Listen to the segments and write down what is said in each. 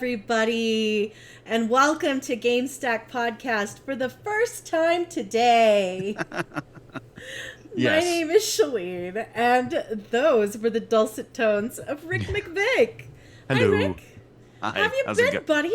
everybody, and welcome to Gamestack Podcast for the first time today. My Yes. name is Shalene, and those were the dulcet tones of Rick McVick. Hi, Hello. Rick. How have Hi. you How's it go? been, buddy?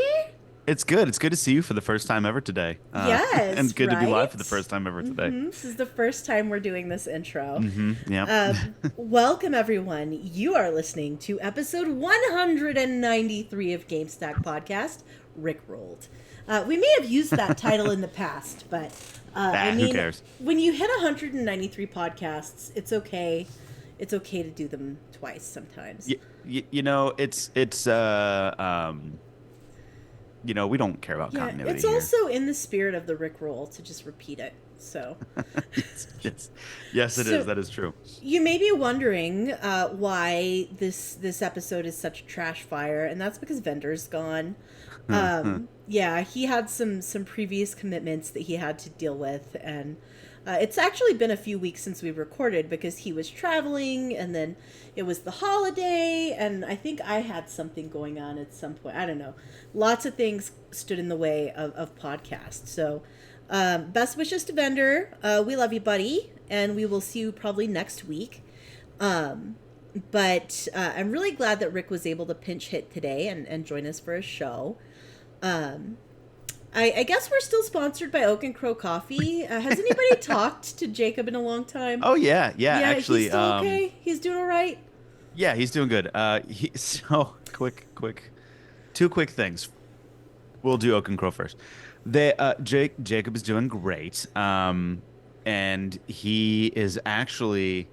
It's good. It's good to see you for the first time ever today. And Yes, good to be live right? for the first time ever today. This is the first time we're doing this intro. Yep. Welcome, everyone. You are listening to episode 193 of GameStack Podcast, Rick Rolled. We may have used that title in the past, but Who cares? when you hit 193 podcasts, it's okay. It's okay to do them twice sometimes. We don't care about Yeah, continuity it's here. also in the spirit of the Rick Roll to just repeat it. So. Yes, it So- is. That is true. You may be wondering why this episode is such a trash fire, and that's because Vendor's gone. Yeah, he had some previous commitments that he had to deal with, and it's actually been a few weeks since we recorded because he was traveling, and then it was the holiday, and I think I had something going on at some point. I don't know. Lots of things stood in the way of podcasts. So, best wishes to Vendor. We love you, buddy, and we will see you probably next week. But I'm really glad that Rick was able to pinch hit today and join us for a show. I guess we're still sponsored by Oak and Crow Coffee. Has anybody talked to Jacob in a long time? Oh yeah. Actually, he's still okay. He's doing all right. yeah, he's doing good. So quick, two quick things. We'll do Oak and Crow first. Jacob is doing great. And he is actually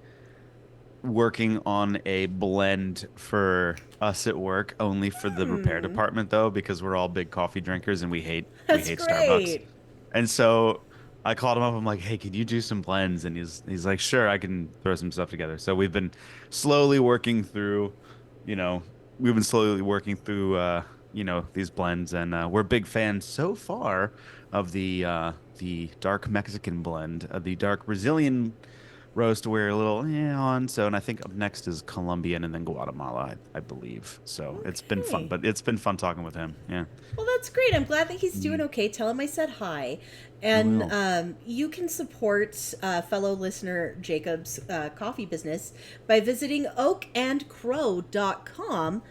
working on a blend for us at work, only for the repair department though, because we're all big coffee drinkers and we hate That's Starbucks. great. And so I called him up. I'm like, "Hey, can you do some blends?" And he's like, "Sure, I can throw some stuff together." So we've been slowly working through, you know, we've been slowly working through, these blends, and we're big fans so far of the dark Mexican blend, the dark Brazilian roast we're a little on. So, and I think up next is Colombian and then Guatemala, I believe. So it's been fun, Okay. but it's been fun talking with him. Yeah. Well, that's great. I'm glad that he's doing okay. Tell him I said hi. And will. you can support fellow listener Jacob's coffee business by visiting oakandcrow.com.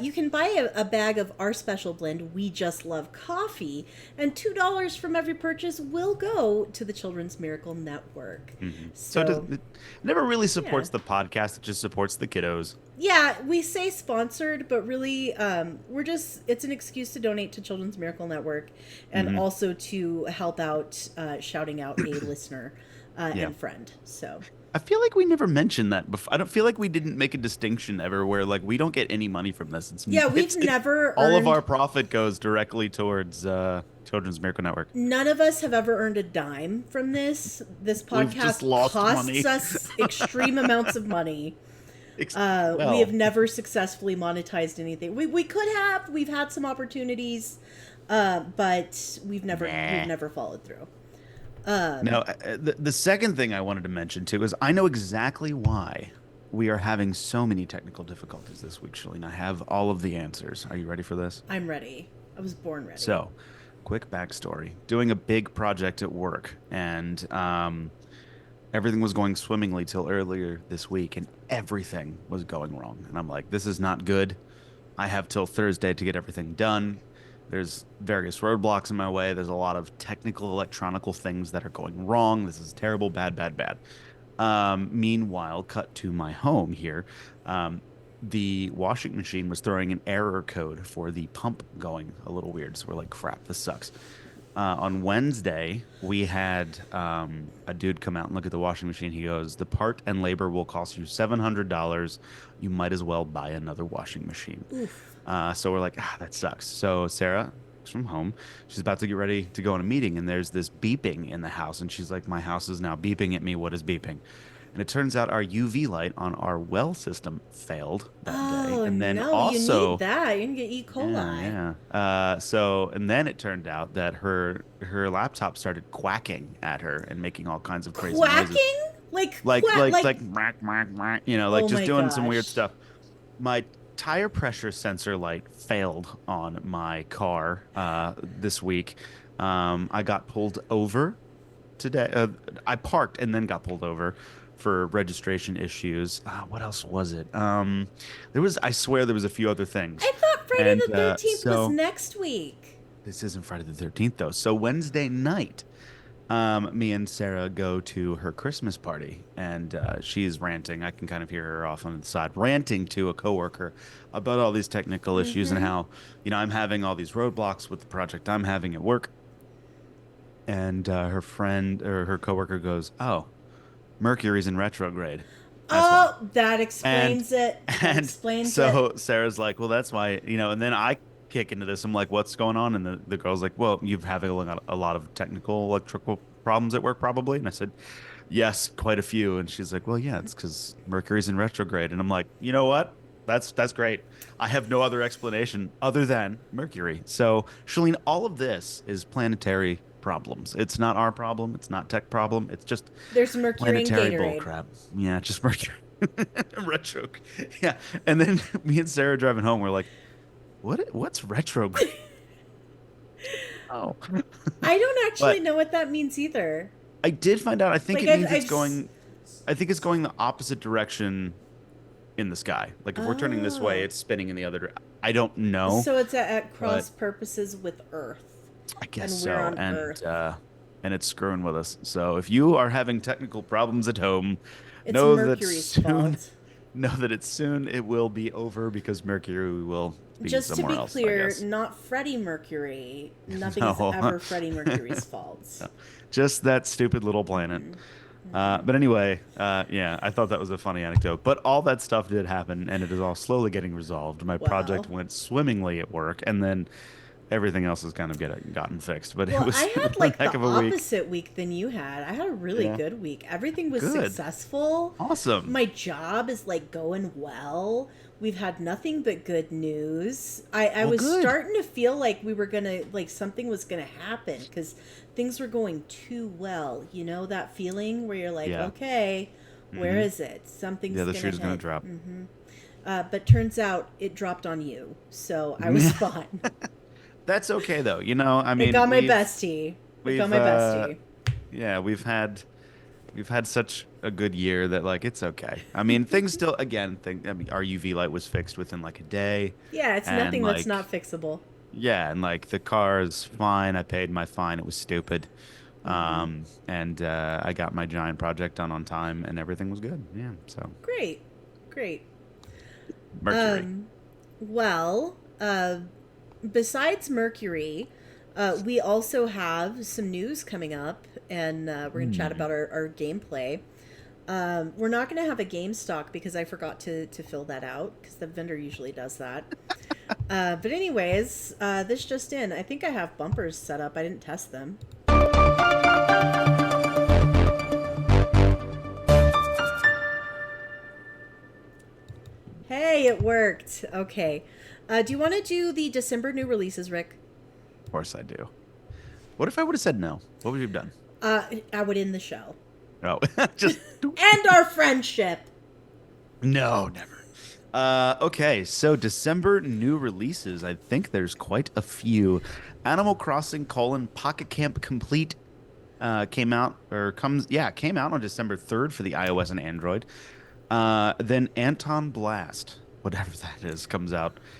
You can buy a bag of our special blend, We Just Love Coffee, and $2 from every purchase will go to the Children's Miracle Network. So it never really supports the podcast. It just supports the kiddos. Yeah, we say sponsored, but really, it's an excuse to donate to Children's Miracle Network and also to help out, shouting out a listener and friend. So, I feel like we never mentioned that before. I don't feel like we didn't make a distinction ever where like we don't get any money from this. yeah, we've never all earned, of our profit goes directly towards Children's Miracle Network. none of us have ever earned a dime from this. This We've just podcast lost costs money. us extreme amounts of money. Well, We have never successfully monetized anything. We could have. We've had some opportunities, but we've never followed through. no. The second thing I wanted to mention too is I know exactly why we are having so many technical difficulties this week, Shalene. I have all of the answers. Are you ready for this? I'm ready. I was born ready. So, quick backstory. Doing a big project at work, and everything was going swimmingly till earlier this week, and everything was going wrong. And I'm like, this is not good. I have till Thursday to get everything done. There's various roadblocks in my way. There's a lot of technical, electronical things that are going wrong. This is terrible, bad, bad, bad. Meanwhile, cut to my home here. The washing machine was throwing an error code for the pump going a little weird. So we're like, crap, this sucks. On Wednesday, we had a dude come out and look at the washing machine. He goes, the part and labor will cost you $700. You might as well buy another washing machine. So we're like, that sucks. So Sarah is from home. She's about to get ready to go on a meeting, and there's this beeping in the house. And she's like, my house is now beeping at me. What is beeping? And it turns out our UV light on our well system failed that day. And then no, also, you need that. You're gonna get E. coli. And then it turned out that her laptop started quacking at her and making all kinds of crazy noises. Quacking? Like Like quack, like whack, whack, whack, like Oh just my doing some weird gosh. stuff. My tire pressure sensor light failed on my car this week. I got pulled over today. I parked and then got pulled over for registration issues. What else was it? I swear there was a few other things. I thought Friday And the 13th was so next week. this isn't Friday the 13th though. So Wednesday night, me and Sarah go to her Christmas party, and she's ranting. I can kind of hear her off on the side, ranting to a coworker about all these technical issues and Mm-hmm. how, I'm having all these roadblocks with the project I'm having at work. And her friend or her coworker goes, "Oh, Mercury's in retrograde. That's why." Oh, that And explains it. That and explains it. so Sarah's like, "Well, that's why, And then I kick into this. I'm like, "What's going on?" And the girl's like, "Well, you're having a lot of technical electrical problems at work, probably." And I said, "Yes, quite a few." And she's like, "Well, yeah, it's because Mercury's in retrograde." And I'm like, "You know what? That's great. I have no other explanation other than Mercury." So, Shalene, all of this is planetary problems. It's not our problem. It's not tech problem. It's just There's Mercury in planetary Gatorade. bullcrap. Yeah, just Mercury. Retro. Yeah. And then me and Sarah driving home, we're like, what's retrograde? Oh. I don't actually But know what that means either. I did find out. I think Like it means I've I think it's going the opposite direction in the sky. Like if we're turning this way, oh, it's spinning in the other. I don't know, so it's at but cross purposes with Earth, I guess and we're so. on Earth. And it's screwing with us. So if you are having technical problems at home, It's know that Mercury's soon, fault. know that it's soon it will be over because Mercury will be Just to somewhere be else, I clear, guess. not Freddie Mercury. Nothing is No. ever Freddie Mercury's fault. Just that stupid little planet. Mm-hmm. But anyway, yeah, I thought that was a funny anecdote. But all that stuff did happen, and it is all slowly getting resolved. My project Wow. went swimmingly at work, and then everything else has kind of gotten fixed. But it Well, I was had one like heck the of a week. opposite week than you had. I had a really Yeah, good week. Everything was good, successful. awesome. My job is like going well. We've had nothing but good news. I Well, was good. starting to feel like we were gonna, like something was gonna happen because things were going too well. You know that feeling where you're like, Yeah. okay, where Hmm. is it? Something's Yeah, the gonna shoe is gonna hit. drop. But turns out it dropped on you. So I was fine. That's okay though. I It mean, got my bestie. It got we've my bestie. yeah, we've had such a good year that like it's okay. I mean, things still I mean, our UV light was fixed within like a day, Yeah, it's and nothing that's like not fixable. yeah, and like the car is fine. I paid my fine. It was stupid. And I got my giant project done on time, and everything was good. Yeah, so Great. Great. Mercury. Well, besides Mercury, we also have some news coming up, and we're going to chat Hmm. about our gameplay. We're not going to have a game stock because I forgot to fill that out because the vendor usually does that. But anyways, this just in. I think I have bumpers set up. I didn't test them. Hey, it worked. Okay. Do you want to do the December new releases, Rick? Of course I do. What if I would have said no? What would you have done? I would end the show. Oh, just End our friendship. no, never. Okay, so December new releases. I think there's quite a few. Animal Crossing: Pocket Camp Complete came out on December 3rd for the iOS and Android. Then Anton Blast, whatever that is,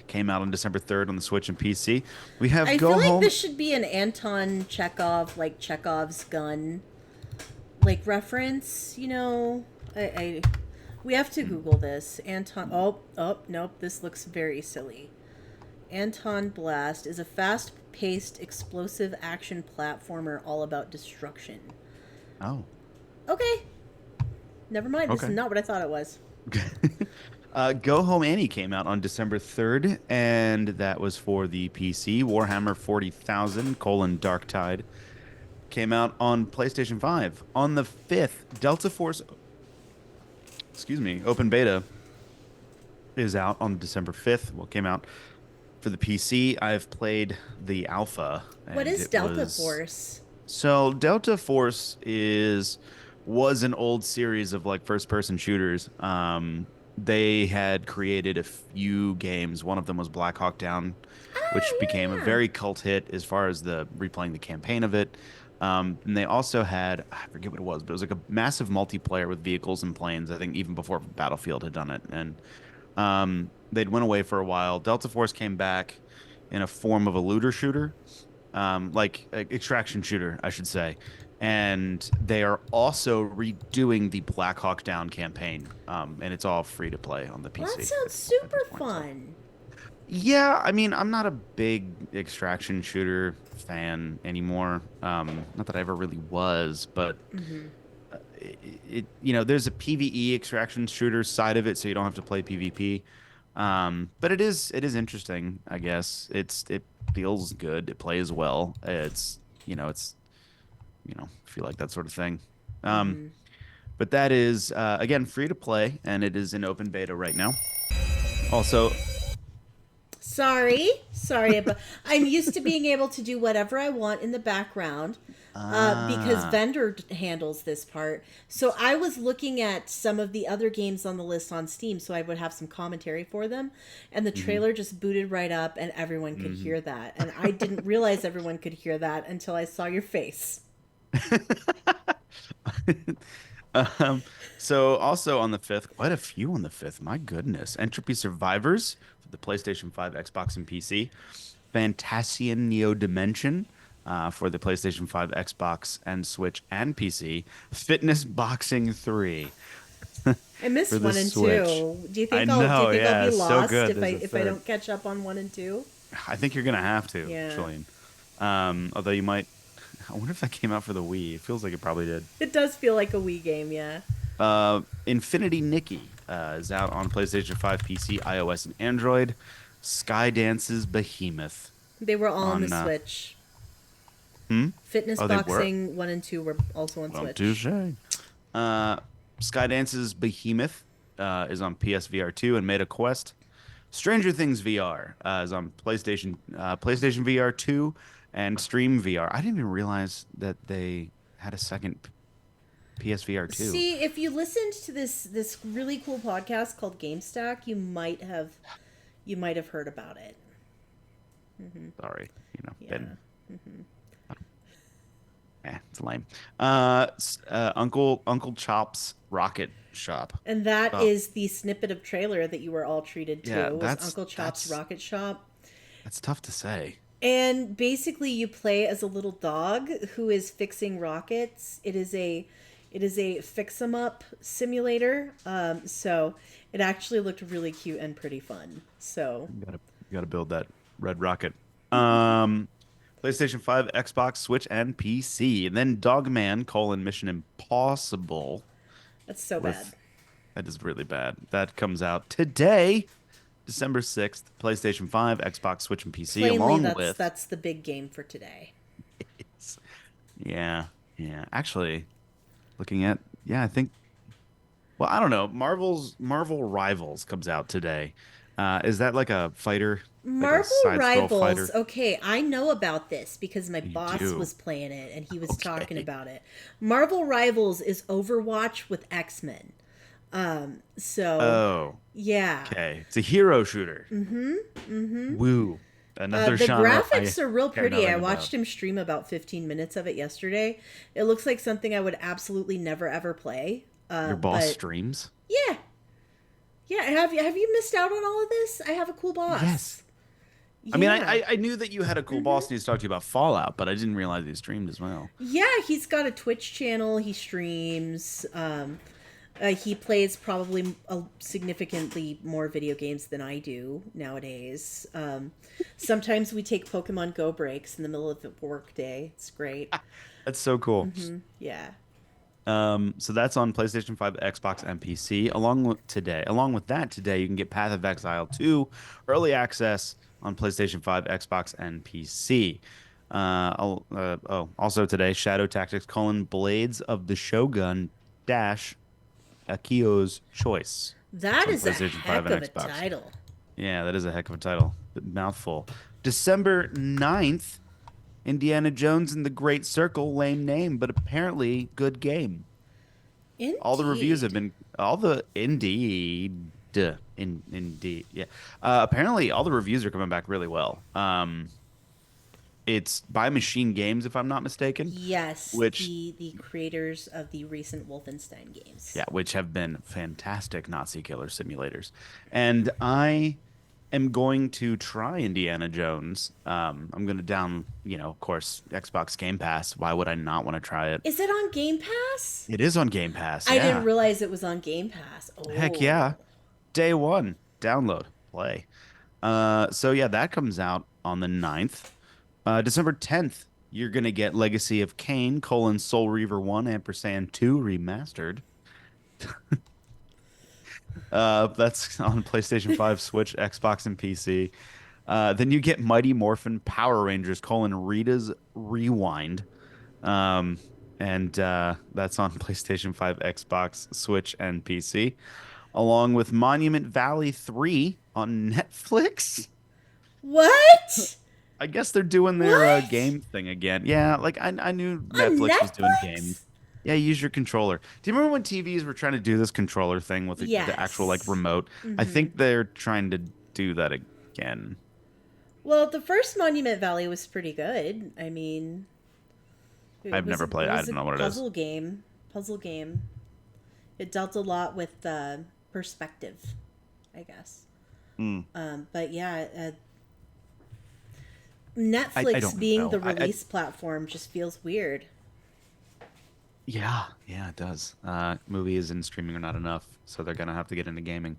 came out on December 3rd on the Switch and PC. We have I feel Go like Home. this should be an Anton Chekhov, like Chekhov's gun, like reference. I we have to Google this. Anton. Oh, nope. This looks very silly. Anton Blast is a fast-paced, explosive action platformer all about destruction. Oh, Okay, never mind. This is okay. not what I thought it was. Go Home Annie came out on December 3rd, and that was for the PC. Warhammer 40,000: Dark Tide came out on PlayStation 5. On the 5th, Delta Force, excuse me, Open Beta is out on December 5th. Well, it came out for the PC. I've played the alpha, What and is it Delta was Force? so Delta Force is was an old series of like first person shooters they had created a few games. One of them was Black Hawk Down, which became a Oh yeah. very cult hit as far as the replaying the campaign of it. And they also had, I forget what it was, but it was like a massive multiplayer with vehicles and planes. I think even before Battlefield had done it. And they'd went away for a while. Delta Force came back in a form of a looter shooter, like extraction shooter, I should say. And they are also redoing the Black Hawk Down campaign, and it's all free to play on the Well, that PC sounds at this super point. So, fun. yeah, I mean, I'm not a big extraction shooter fan anymore. Not that I ever really was, but there's a PvE extraction shooter side of it, so you don't have to play PvP. But it is interesting, I guess. It feels good. It plays well. If you like that sort of thing. Um, but that is again free to play, and it is in open beta right now. Also, Sorry, but I'm used to being able to do whatever I want in the background because ah, Vendor handles this part. So I was looking at some of the other games on the list on Steam so I would have some commentary for them. And the mhm, trailer just booted right up and everyone could mhm. hear that. And I didn't realize everyone could hear that until I saw your face. Um, so also on the 5th, quite a few on the 5th. My goodness. Entropy Survivors for the PlayStation 5, Xbox, and PC. Fantasian Neo Dimension for the PlayStation 5, Xbox, and Switch and PC. Fitness Boxing 3 I for missed the one and Switch. two. I Do you know, think I'll yeah, be it's so lost good. There's a if I third. don't catch up on one and two? I think you're gonna have to, Yeah. actually. Although you might, I wonder if that came out for the Wii. It feels like it probably did. It does feel like a Wii game, yeah. Infinity Nikki is out on PlayStation 5, PC, iOS, and Android. Skydance's Behemoth They were all on the on Switch. hmm? Fitness Oh, they were? Boxing 1 and 2 were also on Well, Switch. touche. Uh, Skydance's Behemoth is on PSVR 2 and Meta Quest. Stranger Things VR is on PlayStation VR 2 and Stream VR. I didn't even realize that they had a second PSVR 2. See, if you listened to this really cool podcast called Gamestack, you might have heard about it. Sorry, Yeah. been it's lame. Uncle Chop's Rocket Shop. And that Oh, is the snippet of trailer that you were all treated yeah, to was that's Uncle Chop's that's Rocket Shop. that's tough to say. And basically you play as a little dog who is fixing rockets. It is a fix 'em up simulator. So it actually looked really cute and pretty fun. So You gotta build that red rocket. Um, PlayStation 5, Xbox, Switch, and PC. And then Dogman: Mission Impossible that's so bad. with that is really bad. That comes out today, December 6th, PlayStation 5, Xbox, Switch, and PC, Plainly, along with that's the big game for today. yeah, yeah. Actually, looking at I think I don't know. Marvel Rivals comes out today. Is that like a fighter, like a Marvel side scroll Rivals. fighter? Okay, I know about this because my You boss do. was playing it and he was talking Okay. about it. Marvel Rivals is Overwatch with X-Men. So Oh, yeah. okay. It's a hero shooter. Woo. Another The genre graphics I are real care pretty. I nothing about. watched him stream about 15 minutes of it yesterday. It looks like something I would absolutely never ever play. Your boss But streams? yeah, yeah. Have you missed out on all of this? I have a cool boss. Yes. I mean, Yeah. I knew that you had a cool boss and he's talked to you about Fallout, but I didn't realize he streamed as well. Yeah, he's got a Twitch channel. He streams. He plays probably significantly more video games than I do nowadays. Sometimes we take Pokemon Go breaks in the middle of the work day. It's great. That's so cool. Yeah. So that's on PlayStation 5, Xbox, and PC. Along with that, today you can get Path of Exile 2 early access on PlayStation 5, Xbox, and PC. Also today, Shadow Tactics: Blades of the Shogun Dash Akio's Choice. It's That on is a PlayStation 5 heck and of a Xbox. title. Yeah, that is a heck of a title. Mouthful. December 9th, Indiana Jones and the Great Circle, lame name, but apparently good game. All the reviews have Indeed. been all the indeed. Duh, indeed. Yeah. Apparently all the reviews are coming back really well. It's by Machine Games, if I'm not mistaken, Yes, which the creators of the recent Wolfenstein games. yeah, which have been fantastic Nazi killer simulators. And I am going to try Indiana Jones. I'm going to of course, Xbox Game Pass. Why would I not want to try it? Is it on Game Pass? It is on Game Pass, I didn't yeah. realize it was on Game Pass. Heck Oh. yeah. Day one, download, play. So yeah, that comes out on the 9th. December 10th, you're gonna get Legacy of Kain, Soul Reaver 1, ampersand 2 remastered. That's on PlayStation 5, Switch, Xbox, and PC. Then you get Mighty Morphin Power Rangers, Rita's Rewind. Um, and that's on PlayStation 5, Xbox, Switch, and PC, along with Monument Valley 3 on Netflix. What? I guess they're doing their What? game thing again. Yeah, like I knew On Netflix was doing games. Netflix? Yeah, use your controller. Do you remember when TVs were trying to do this controller thing with the actual like Yes. remote? I think they're trying to do that again. Well, the first Monument Valley was pretty good. I mean, I've never it played. I was don't a know what it is. puzzle game. Puzzle game. It dealt a lot with perspective, I guess. Mm. But yeah, I Netflix don't being know. the release platform just feels weird. Yeah, it does. Movies and streaming are not enough, so they're gonna have to get into gaming.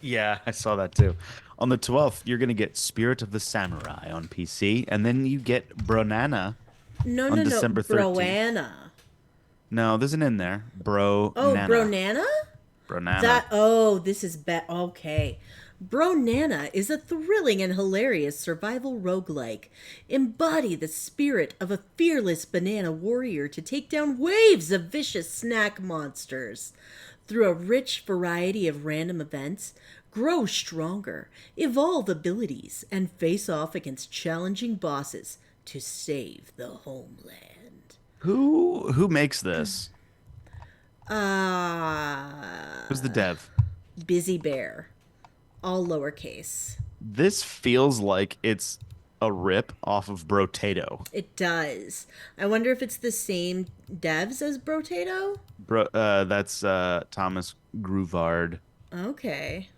Yeah, I saw that too. On the 12th, you're gonna get Spirit of the Samurai on PC, and then you get Bronana No, on no, no. December 13th. Broana. No, there's an in there. Bro Oh, Nana. Bronana? Bronana. This is okay. Bro Nana is a thrilling and hilarious survival roguelike. Embody the spirit of a fearless banana warrior to take down waves of vicious snack monsters. Through a rich variety of random events, grow stronger, evolve abilities, and face off against challenging bosses to save the homeland. Who makes this? Who's the Ah, dev? Busy Bear. All lowercase. This feels like it's a rip off of Brotato. It does. I wonder if it's the same devs as Brotato? That's Thomas Gruvard. Okay.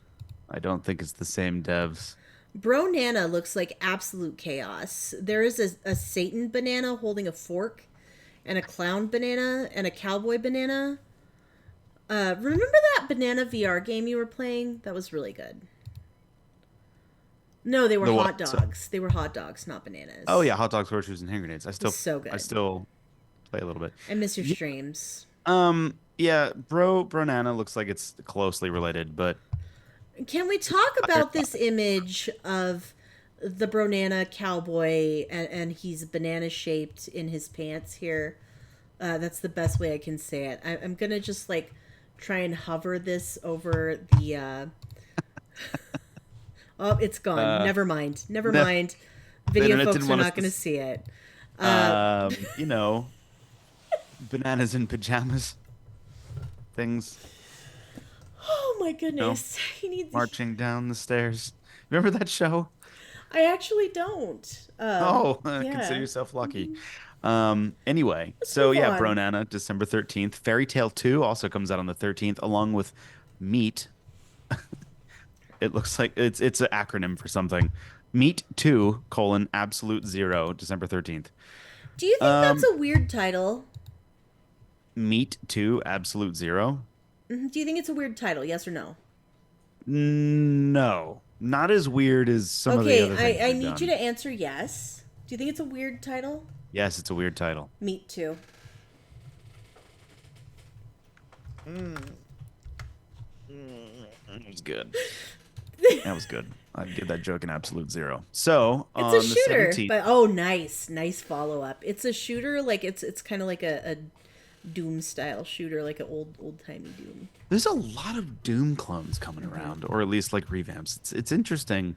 I don't think it's the same devs. Bro Nana looks like absolute chaos. There is a Satan banana holding a fork, and a clown banana, and a cowboy banana. Remember that banana VR game you were playing? That was really good. No, they were The hot what? dogs. They were hot dogs, not Oh bananas. yeah, hot dogs, horseshoes, and hand grenades. It's so I good. still play a little bit. I miss your Yeah, streams. yeah, Bronana looks like it's closely related, but Can we talk I, about this image of the Bronana cowboy and he's banana shaped in his pants here? That's the best way I can say it. I'm gonna just like try and hover this over the. Oh, it's gone. uh, Never mind. Never the mind. Video internet didn't folks are want us not to. gonna see it. You know, bananas in pajamas, things, Oh my you know, goodness. He needs. marching down the stairs. Remember that show? I actually don't. Oh, consider Yeah. yourself lucky. Anyway, Let's so move yeah, on. Bronana, December 13th. Fairy Tale 2 also comes out on the 13th, along with Meat. It looks like it's an acronym for something. Meat 2, absolute zero, December 13th. Do you think that's Um, a weird title? Meat 2, absolute zero. Do you think it's a weird title? Yes or no? No, not as weird as some of the Okay, other things I they've need you done. to answer yes. Do you think it's a weird title? Yes, it's a weird title. Me too. It was good. That was good. I'd give that joke an absolute zero. So It's a on the shooter, 17th, but oh, nice follow up. It's a shooter, like it's kind of like a Doom style shooter, like an old timey Doom. there's a lot of Doom clones coming around, or at least like revamps. It's interesting.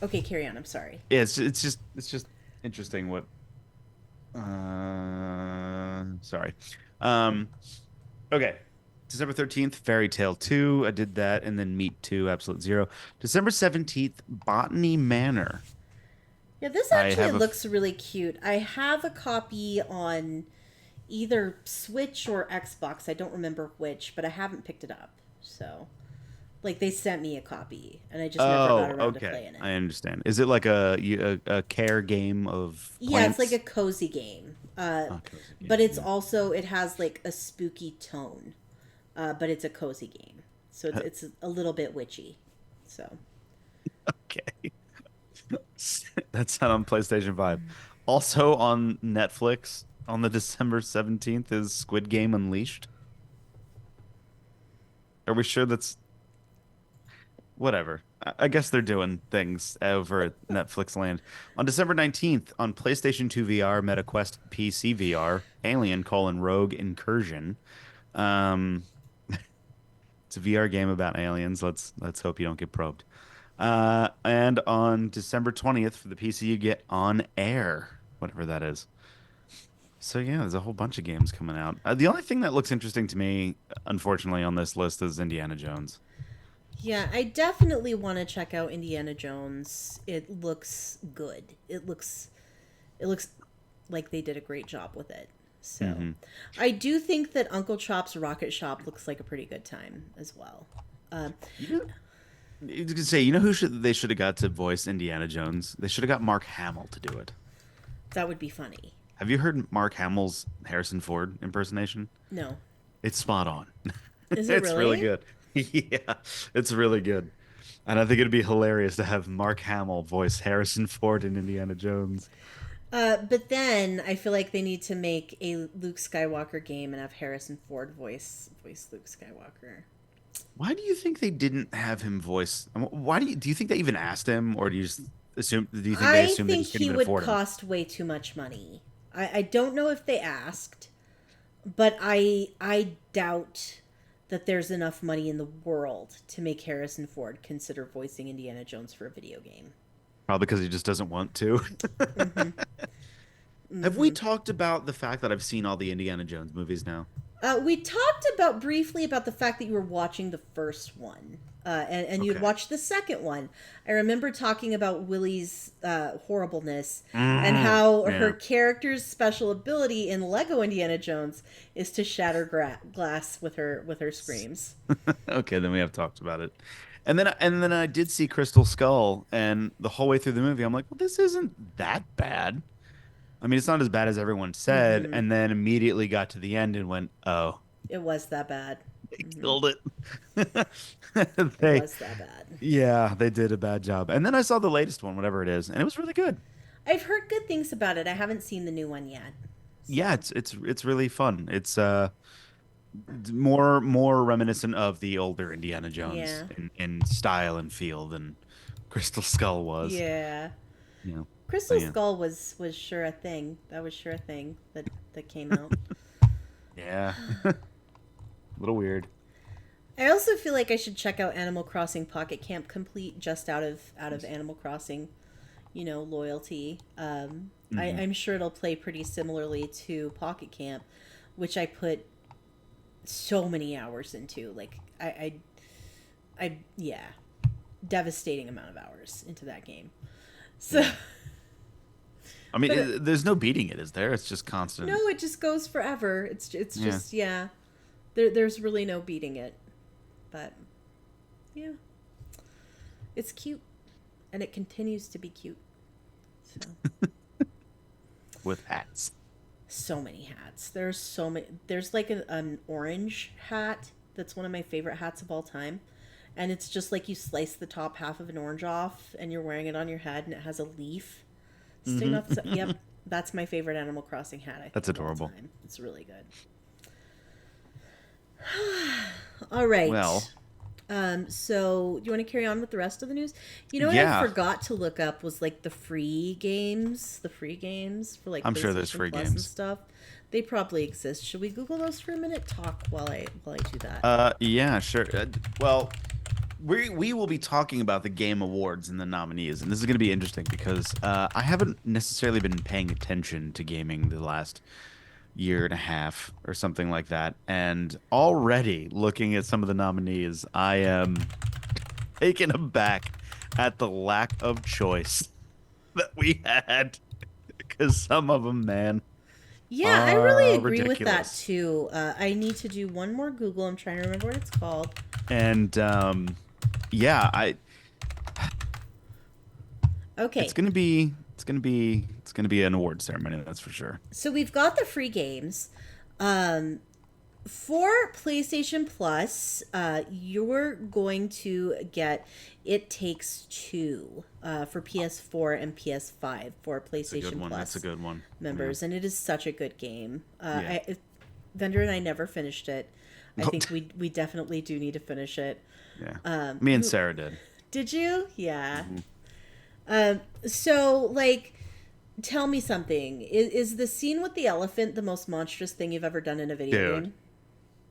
Okay, carry on. I'm sorry. Yeah, it's just interesting what. Sorry. Um, okay. December 13th, Fairy Tale 2. I did that. And then Meat 2, Absolute Zero. December 17th, Botany Manor. Yeah, this I actually have a. looks really cute. I have a copy on either Switch or Xbox. I don't remember which, but I haven't picked it up. So, like, they sent me a copy, and I just never got Oh, around to okay. playing it. I understand. Is it like a care game of Yeah, it's like a plants? cozy game. Oh, cozy But game. it's Yeah. also it has like a spooky tone. But it's a cozy game, so it's a little bit witchy. So Okay. That's not on PlayStation 5. Also on Netflix on the December 17th is Squid Game Unleashed. Are we sure that's whatever? I guess they're doing things over at Netflix land. On December 19th on PlayStation 2 VR, MetaQuest PC VR, Alien: Rogue Incursion. Um, it's a VR game about aliens. Let's hope you don't get probed. And on December 20th for the PC, you get On Air, whatever that is. So yeah, there's a whole bunch of games coming out. The only thing that looks interesting to me, unfortunately, on this list is Indiana Jones. yeah, I definitely want to check out Indiana Jones. It looks good. It looks like they did a great job with it. So Hmm. I do think that Uncle Chop's Rocket Shop looks like a pretty good time as well. Um, You know, you could say, you know who should have got to voice Indiana Jones? They should have got Mark Hamill to do it. that would be funny. Have you heard Mark Hamill's Harrison Ford impersonation? No, It's spot on. is it It's really really? good. Yeah, it's really good. And I think it'd be hilarious to have Mark Hamill voice Harrison Ford in Indiana Jones. But then I feel like they need to make a Luke Skywalker game and have Harrison Ford voice Luke Skywalker. Why do you think they didn't have him voice? Why do you think they even asked him, or do you just assume? Do you think they I assumed they think just couldn't he even would afford him? cost way too much money. I don't know if they asked, but I doubt that there's enough money in the world to make Harrison Ford consider voicing Indiana Jones for a video game. Probably because he just doesn't want to. Mm-hmm. Have we Mm-hmm. talked about the fact that I've seen all the Indiana Jones movies now? We talked about briefly about the fact that you were watching the first one, and you'd Okay. watched the second one. I remember talking about Willie's horribleness and Hmm. how her Yeah. character's special ability in Lego Indiana Jones is to shatter glass with her screams. Okay, then we have talked about it. And then I did see Crystal Skull, and the whole way through the movie, I'm like, well, this isn't that bad. I mean, it's not as bad as everyone said, Mm-hmm. and then immediately got to the end and went, oh, It was that bad. they Mm-hmm. killed it. It They, was that bad. yeah, they did a bad job. And then I saw the latest one, whatever it is, and it was really good. I've heard good things about it. I haven't seen the new one yet. Yeah, So it's really fun. It's more reminiscent of the older Indiana Jones yeah, in style and feel than Crystal Skull was. yeah. You know. So Crystal yeah. Skull was sure a thing. That was sure a thing that came out. Yeah. A little weird. I also feel like I should check out Animal Crossing Pocket Camp Complete just out of Animal Crossing, loyalty. Hmm. I'm sure it'll play pretty similarly to Pocket Camp, which I put so many hours into. Like yeah, devastating amount of hours into that game. So, Yeah. I mean, but there's no beating it, is there? It's just no, constant. it just goes forever. It's Yeah. just yeah. There's really no beating it, but yeah, it's cute, and it continues to be cute. So With hats. so many hats. There's so many. There's like an orange hat that's one of my favorite hats of all time, and it's just like you slice the top half of an orange off, and you're wearing it on your head, and it has a leaf sticking Hmm. off the. Yep, that's my favorite Animal Crossing hat. I That's think of all adorable. time. It's really good. All right. Well, So do you want to carry on with the rest of the news? You know what I yeah, forgot to look up was like the free games for like I'm sure there's PlayStation free Plus and games. stuff. They probably exist. Should we Google those for a minute? Talk while I do that. Yeah, sure. Well, we will be talking about the Game Awards and the nominees, and this is going to be interesting because I haven't necessarily been paying attention to gaming the last year and a half or something like that. And already looking at some of the nominees, I am taken aback at the lack of choice that we had because some of them, man, Yeah, I really are agree with that ridiculous. too. I need to do one more Google. I'm trying to remember what it's called. And yeah, I Okay, it's gonna be an award ceremony, that's for sure. so we've got the free games. Um, for PlayStation Plus, you're going to get It Takes Two for PS4 and PS5 for It's a good PlayStation one. That's a Plus good one. Yeah. members, and it is such a good game. Yeah. Vendor and I never finished it. I think we definitely do need to finish it. Yeah. Me and You Sarah did. did you? Yeah. Mhm. So like, tell me something. Is the scene with the elephant the most monstrous thing you've ever done in a video Dude, game?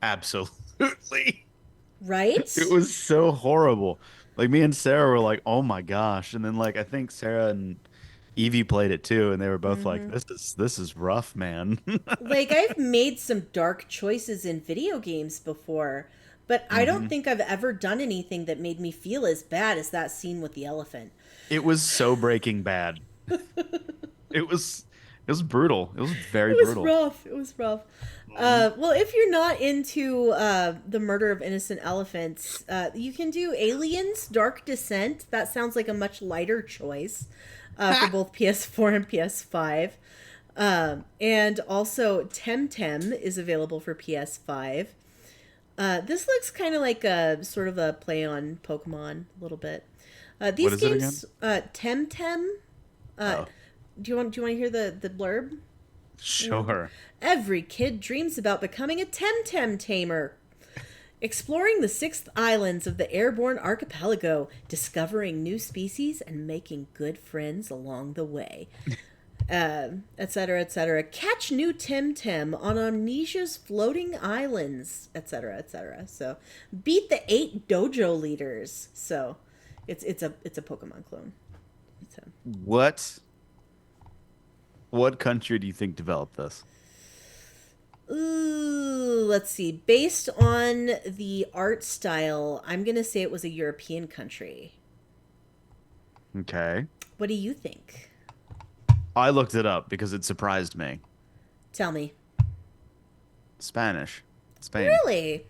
absolutely. It Right? was so horrible. Like me and Sarah were like, "Oh my gosh." And then like I think Sarah and Evie played it too and they were both like, this is rough, man." Like, I've made some dark choices in video games before, but I don't hmm think I've ever done anything that made me feel as bad as that scene with the elephant. It was so Breaking Bad. It was brutal. It was very It was brutal. rough. It was rough. hmm Well, if you're not into the murder of innocent elephants, you can do Aliens Dark Descent. That sounds like a much lighter choice for both PS4 and PS5. And also, Temtem is available for PS5. This looks kind of like a sort of a play on Pokemon a little bit. What These is it again? games, Temtem. Uh, Oh, do you want to hear the blurb? sure. Every kid dreams about becoming a Temtem tamer, exploring the sixth islands of the airborne archipelago, discovering new species, and making good friends along the way. Etc., etc. Catch new Temtem on Amnesia's floating islands, etc., etc. So, beat the 8 dojo leaders. So, it's a Pokemon clone. So, What country do you think developed this? ooh, let's see. Based on the art style, I'm gonna say it was a European country. Okay. What do you think? I looked it up because it surprised me. Tell me. Spanish. Spain. Really?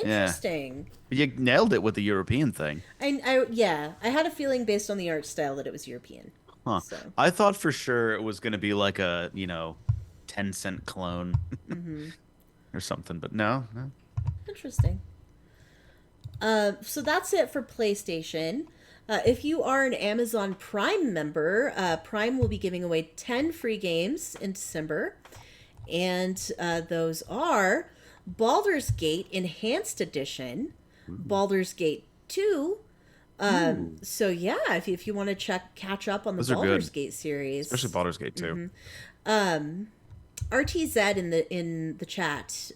Yeah. Interesting. You nailed it with the European thing. Yeah, I had a feeling based on the art style that it was European. Huh. So, I thought for sure it was going to be like a, 10-cent clone or something, but no, no. interesting. So that's it for PlayStation. If you are an Amazon Prime member, Prime will be giving away 10 free games in December. And those are Baldur's Gate Enhanced Edition, Baldur's Gate 2. Ooh. So yeah, if you want to catch up on the Those are good, Baldur's Gate especially series, Baldur's Gate 2. RTZ in the chat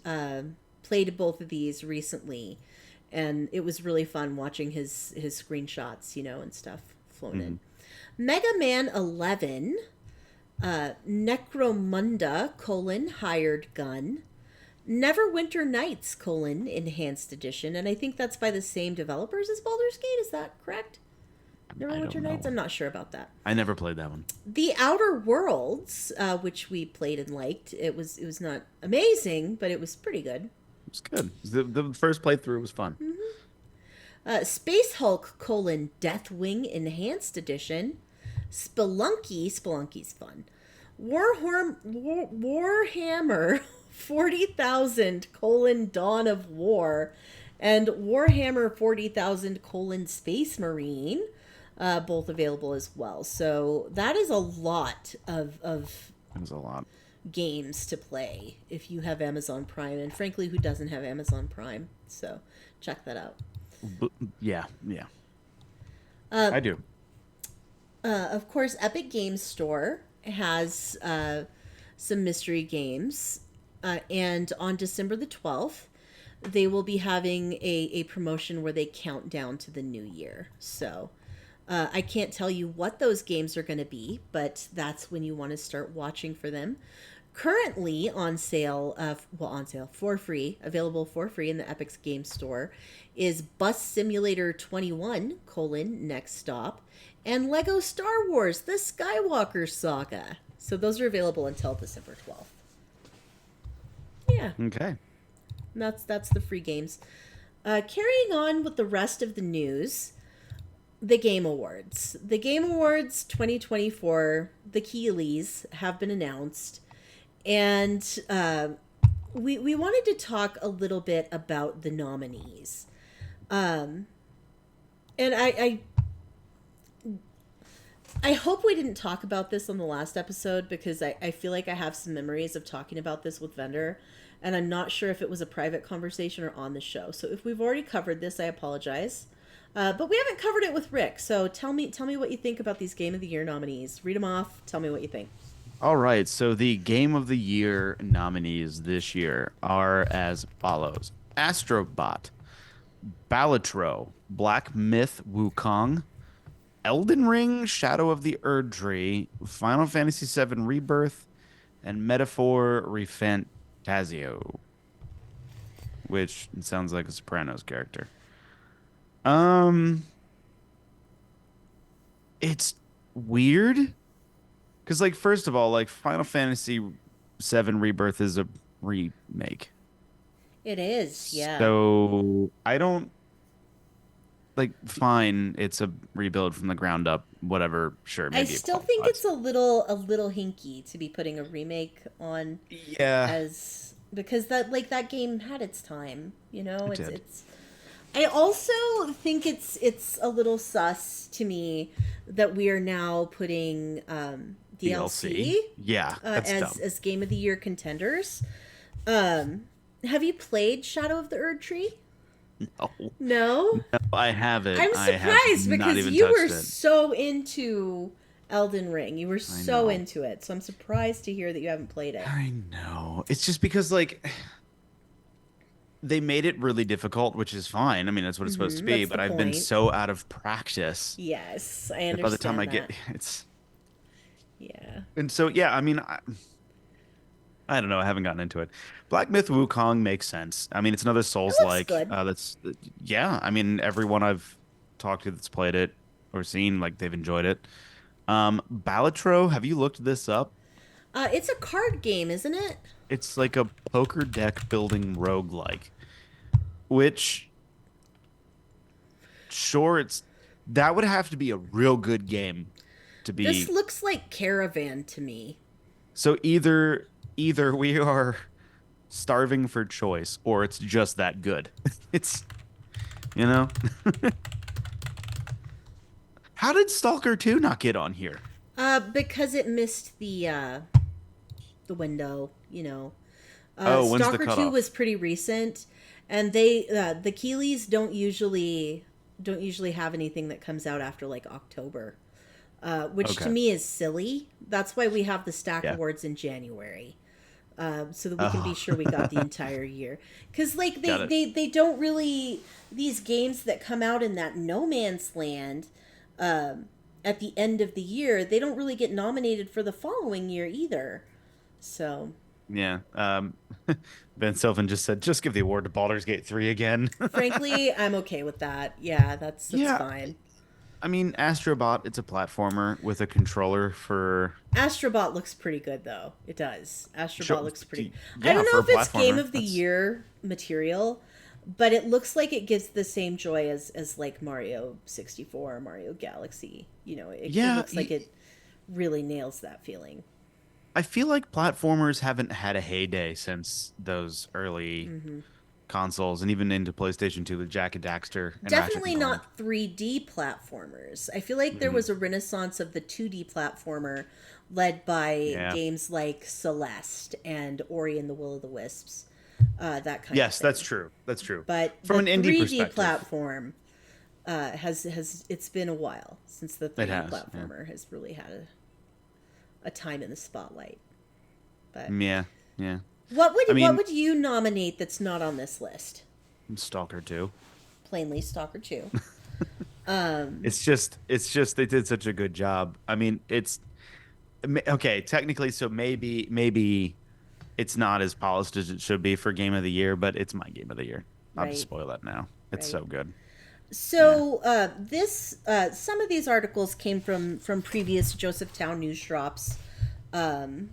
played both of these recently, and it was really fun watching his screenshots, and stuff flown hmm in. Mega Man 11, Necromunda: Hired Gun, Neverwinter Nights: Enhanced Edition, and I think that's by the same developers as Baldur's Gate. Is that correct? I Neverwinter don't Nights. know. I'm not sure about that. I never played that one. The Outer Worlds, which we played and liked, it was not amazing, but it was pretty good. It was good. The first playthrough was fun. Space Hulk: Deathwing Enhanced Edition, Spelunky's fun. Warhammer 40,000: Dawn of War, and Warhammer 40,000: Space Marine, both available as well. So that is a lot of It was a lot. games to play if you have Amazon Prime, and frankly, who doesn't have Amazon Prime? So check that out. Yeah, yeah. Uh, I do. of course, Epic Games Store has some mystery games, and on December the 12th, they will be having a promotion where they count down to the new year. So I can't tell you what those games are going to be, but that's when you want to start watching for them. currently on sale, on sale for free, available for free in the Epic's Game Store, is Bus Simulator 21: Next Stop, and Lego Star Wars: The Skywalker Saga. So those are available until December 12th. Yeah, Okay. that's the free games. Carrying on with the rest of the news, the Game Awards. The Game Awards 2024, the Keeleys, have been announced. And we wanted to talk a little bit about the nominees. Um, and I hope we didn't talk about this on the last episode because I feel like I have some memories of talking about this with Vendor, and I'm not sure if it was a private conversation or on the show. So if we've already covered this, I apologize. But we haven't covered it with Rick. So tell me what you think about these Game of the Year nominees. Read them off. Tell me what you think. All right. So the Game of the Year nominees this year are as follows: Astrobot, Balatro, Black Myth Wukong, Elden Ring, Shadow of the Erd Tree, Final Fantasy VII Rebirth, and Metaphor Refantasio, which sounds like a Sopranos character. Um, it's weird because, like, first of all, like Final Fantasy VII Rebirth is a remake, It is, yeah. so I don't like. Fine, it's a rebuild from the ground up. Whatever, sure, I maybe it still think qualifies. it's a little hinky to be putting a remake on Yeah, as because that game had its time, you know? it It's did. it's I also think it's a little sus to me that we are now putting DLC. DLC Yeah, that's dumb. as Game of the Year contenders. Um, have you played Shadow of the Erd Tree? No, No? no, I haven't. I'm I have surprised not because even you were touched it. so into Elden Ring. You were I so know. into it. So I'm surprised to hear that you haven't played it. I know. It's just because like they made it really difficult, which is fine. I mean, that's what it's supposed to be, That's the but I've been point. so out of practice Yes, I that by the time I understand get that. it's Yeah. and so yeah, I mean, I don't know, I haven't gotten into it. Black Myth Wukong makes sense. I mean, it's another It Souls looks like good. yeah, I mean, everyone I've talked to that's played it or seen like they've enjoyed it. Balatro, have you looked this up? It's a card game, isn't it? It's like a poker deck building roguelike, which sure it's that would have to be a real good game to This be. looks like Caravan to me. So either we are starving for choice or it's just that good. It's you know, how did Stalker 2 not get on here? Because it missed the window, you know. Oh, when's the Stalker 2 was cutoff? pretty recent, and they the Keeleys don't usually have anything that comes out after like October, which to Okay. me is silly. That's why we have the Stack Yeah. Awards in January, so that we can be Oh, sure we got the entire year. Because like got it. they don't really these games that come out in that no man's land. At the end of the year, they don't really get nominated for the following year either. So, Yeah. Ben Sylvan just said, just give the award to Baldur's Gate 3 again. frankly, I'm okay with that. Yeah, that's Yeah. fine. I mean, Astrobot, it's a platformer with a controller for Astrobot looks pretty good though. It does. Astrobot sure, looks pretty. I yeah, don't for know a if it's game platformer. of the That's year material, but it looks like it gives the same joy as like Mario 64 or Mario Galaxy. You know, it yeah, looks like it really nails that feeling. I feel like platformers haven't had a heyday since those early Hmm. consoles and even into PlayStation 2 with Jack and Daxter and Ratchet and Definitely Clank. not 3D platformers. I feel like there Hmm. was a renaissance of the 2D platformer led by Yeah. games like Celeste and Ori and the Will of the Wisps, that kind of Yes, that's thing. true. That's true. But From the an indie 3D perspective, platform has it's been a while since the it 3D has. Yeah. platformer has really had a time in the spotlight. But Yeah. Yeah. I what mean, would you nominate that's not on this list? Stalker 2. Plainly Stalker 2. It's just they did such a good job. I mean, it's okay, technically, so maybe it's not as polished as it should be for game of the year, but it's my game of the year. I'll just Right, spoil that now. It's right. so good. Yeah. So this some of these articles came from previous Josephtown news drops, um,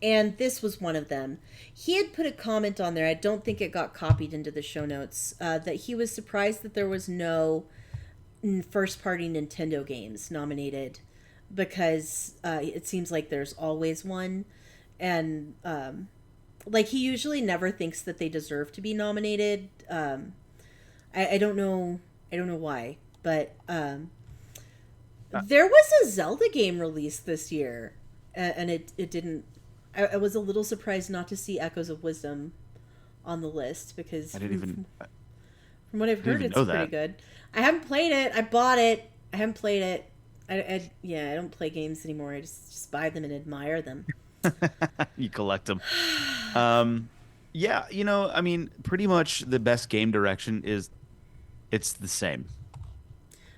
and this was one of them. He had put a comment on there. I don't think it got copied into the show notes. That he was surprised that there was no first party Nintendo games nominated because it seems like there's always one, and like he usually never thinks that they deserve to be nominated. I don't know. I don't know why, but Uh, there was a Zelda game released this year, and it didn't. I was a little surprised not to see Echoes of Wisdom on the list because I didn't even from what I've didn't heard, even it's know pretty that. good. I haven't played it. I bought it. I haven't played it. Yeah, I don't play games anymore. I just buy them and admire them. You collect them. Um, yeah, I mean, pretty much the best game direction is it's the same.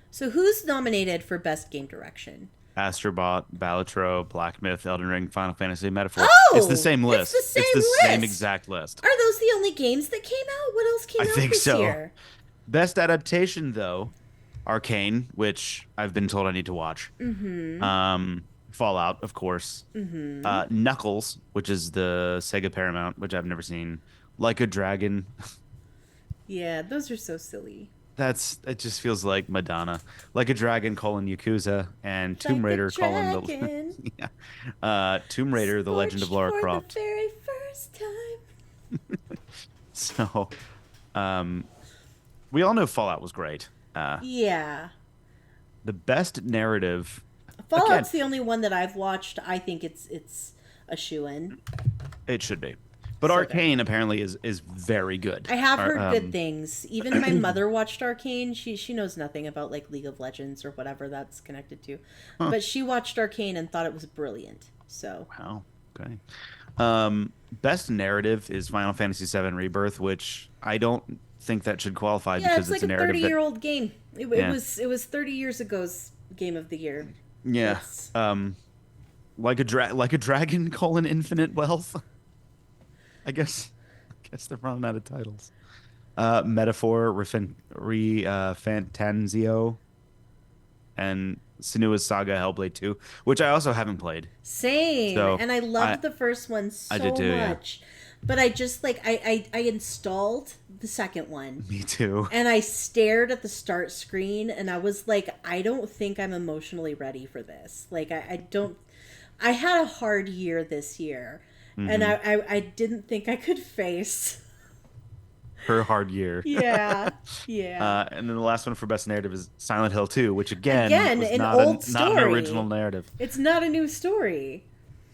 So who's nominated for best game direction? Astrobot, Balatro, Black Myth, Elden Ring, Final Fantasy, Metaphor. It's the Oh, same it's the list. It's the same same list. exact list. Are those the only games that came out? What else came I out think this so. year? Best adaptation though, Arcane, which I've been told I need to watch. Mm-hmm. Fallout, of course. Mm-hmm. Knuckles, which is the Sega Paramount, which I've never seen. Like a Dragon. Yeah, those are so silly. It just feels like Madonna. Like a Dragon colon Yakuza and Tomb Like a Raider colon the dragon, yeah. Tomb Raider, The Legend of scorched Lara for the Croft. very first time. So, um, we all know Fallout was great. Yeah. The best narrative, again, Fallout's the only one that I've watched. I think it's a shoe-in. it should be. But So good. Arcane apparently is very good. I have Ar- heard good Um, things. Even my mother watched Arcane. She knows nothing about like League of Legends or whatever that's connected to. huh, But she watched Arcane and thought it was brilliant. So, wow. Okay. Best narrative is Final Fantasy VII Rebirth, which I don't think that should qualify yeah, because it's it's like a a narrative that, 30-year-old game. yeah, It was 30 years ago's game of the year. yeah. It's Like a dragon colon infinite wealth. I guess they're running out of titles. Metaphor, Fantanzio, and Senua's Saga Hellblade 2, which I also haven't played. same. So And I I loved the first one I did so too, yeah. much. But I just like I installed the second one Me too. and I stared at the start screen and I was like, I don't think I'm emotionally ready for this. Like I don't I had a hard year this year and Hmm. I didn't think I could face. Her hard year. Yeah. Yeah. And then the last one for best narrative is Silent Hill 2, which again Again, was an not old not an original story. narrative. It's not a new story.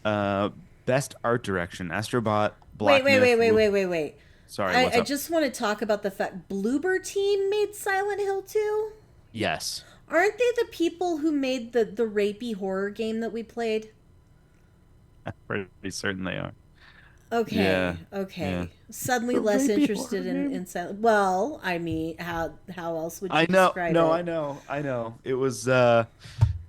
Uh, Best art direction, Astrobot, Wait, Black wait, wait, Myth. wait, wait, wait, wait. Sorry, what's I up? just want to talk about the fact Bloober Team made Silent Hill 2. Yes. Aren't they the people who made the rapey horror game that we played? Pretty certain they are. Okay, Yeah. okay. Yeah. Suddenly The less rapey horror interested game. in Silent. Well, I mean, how else would you I know. describe No, I it? know. I know. It was I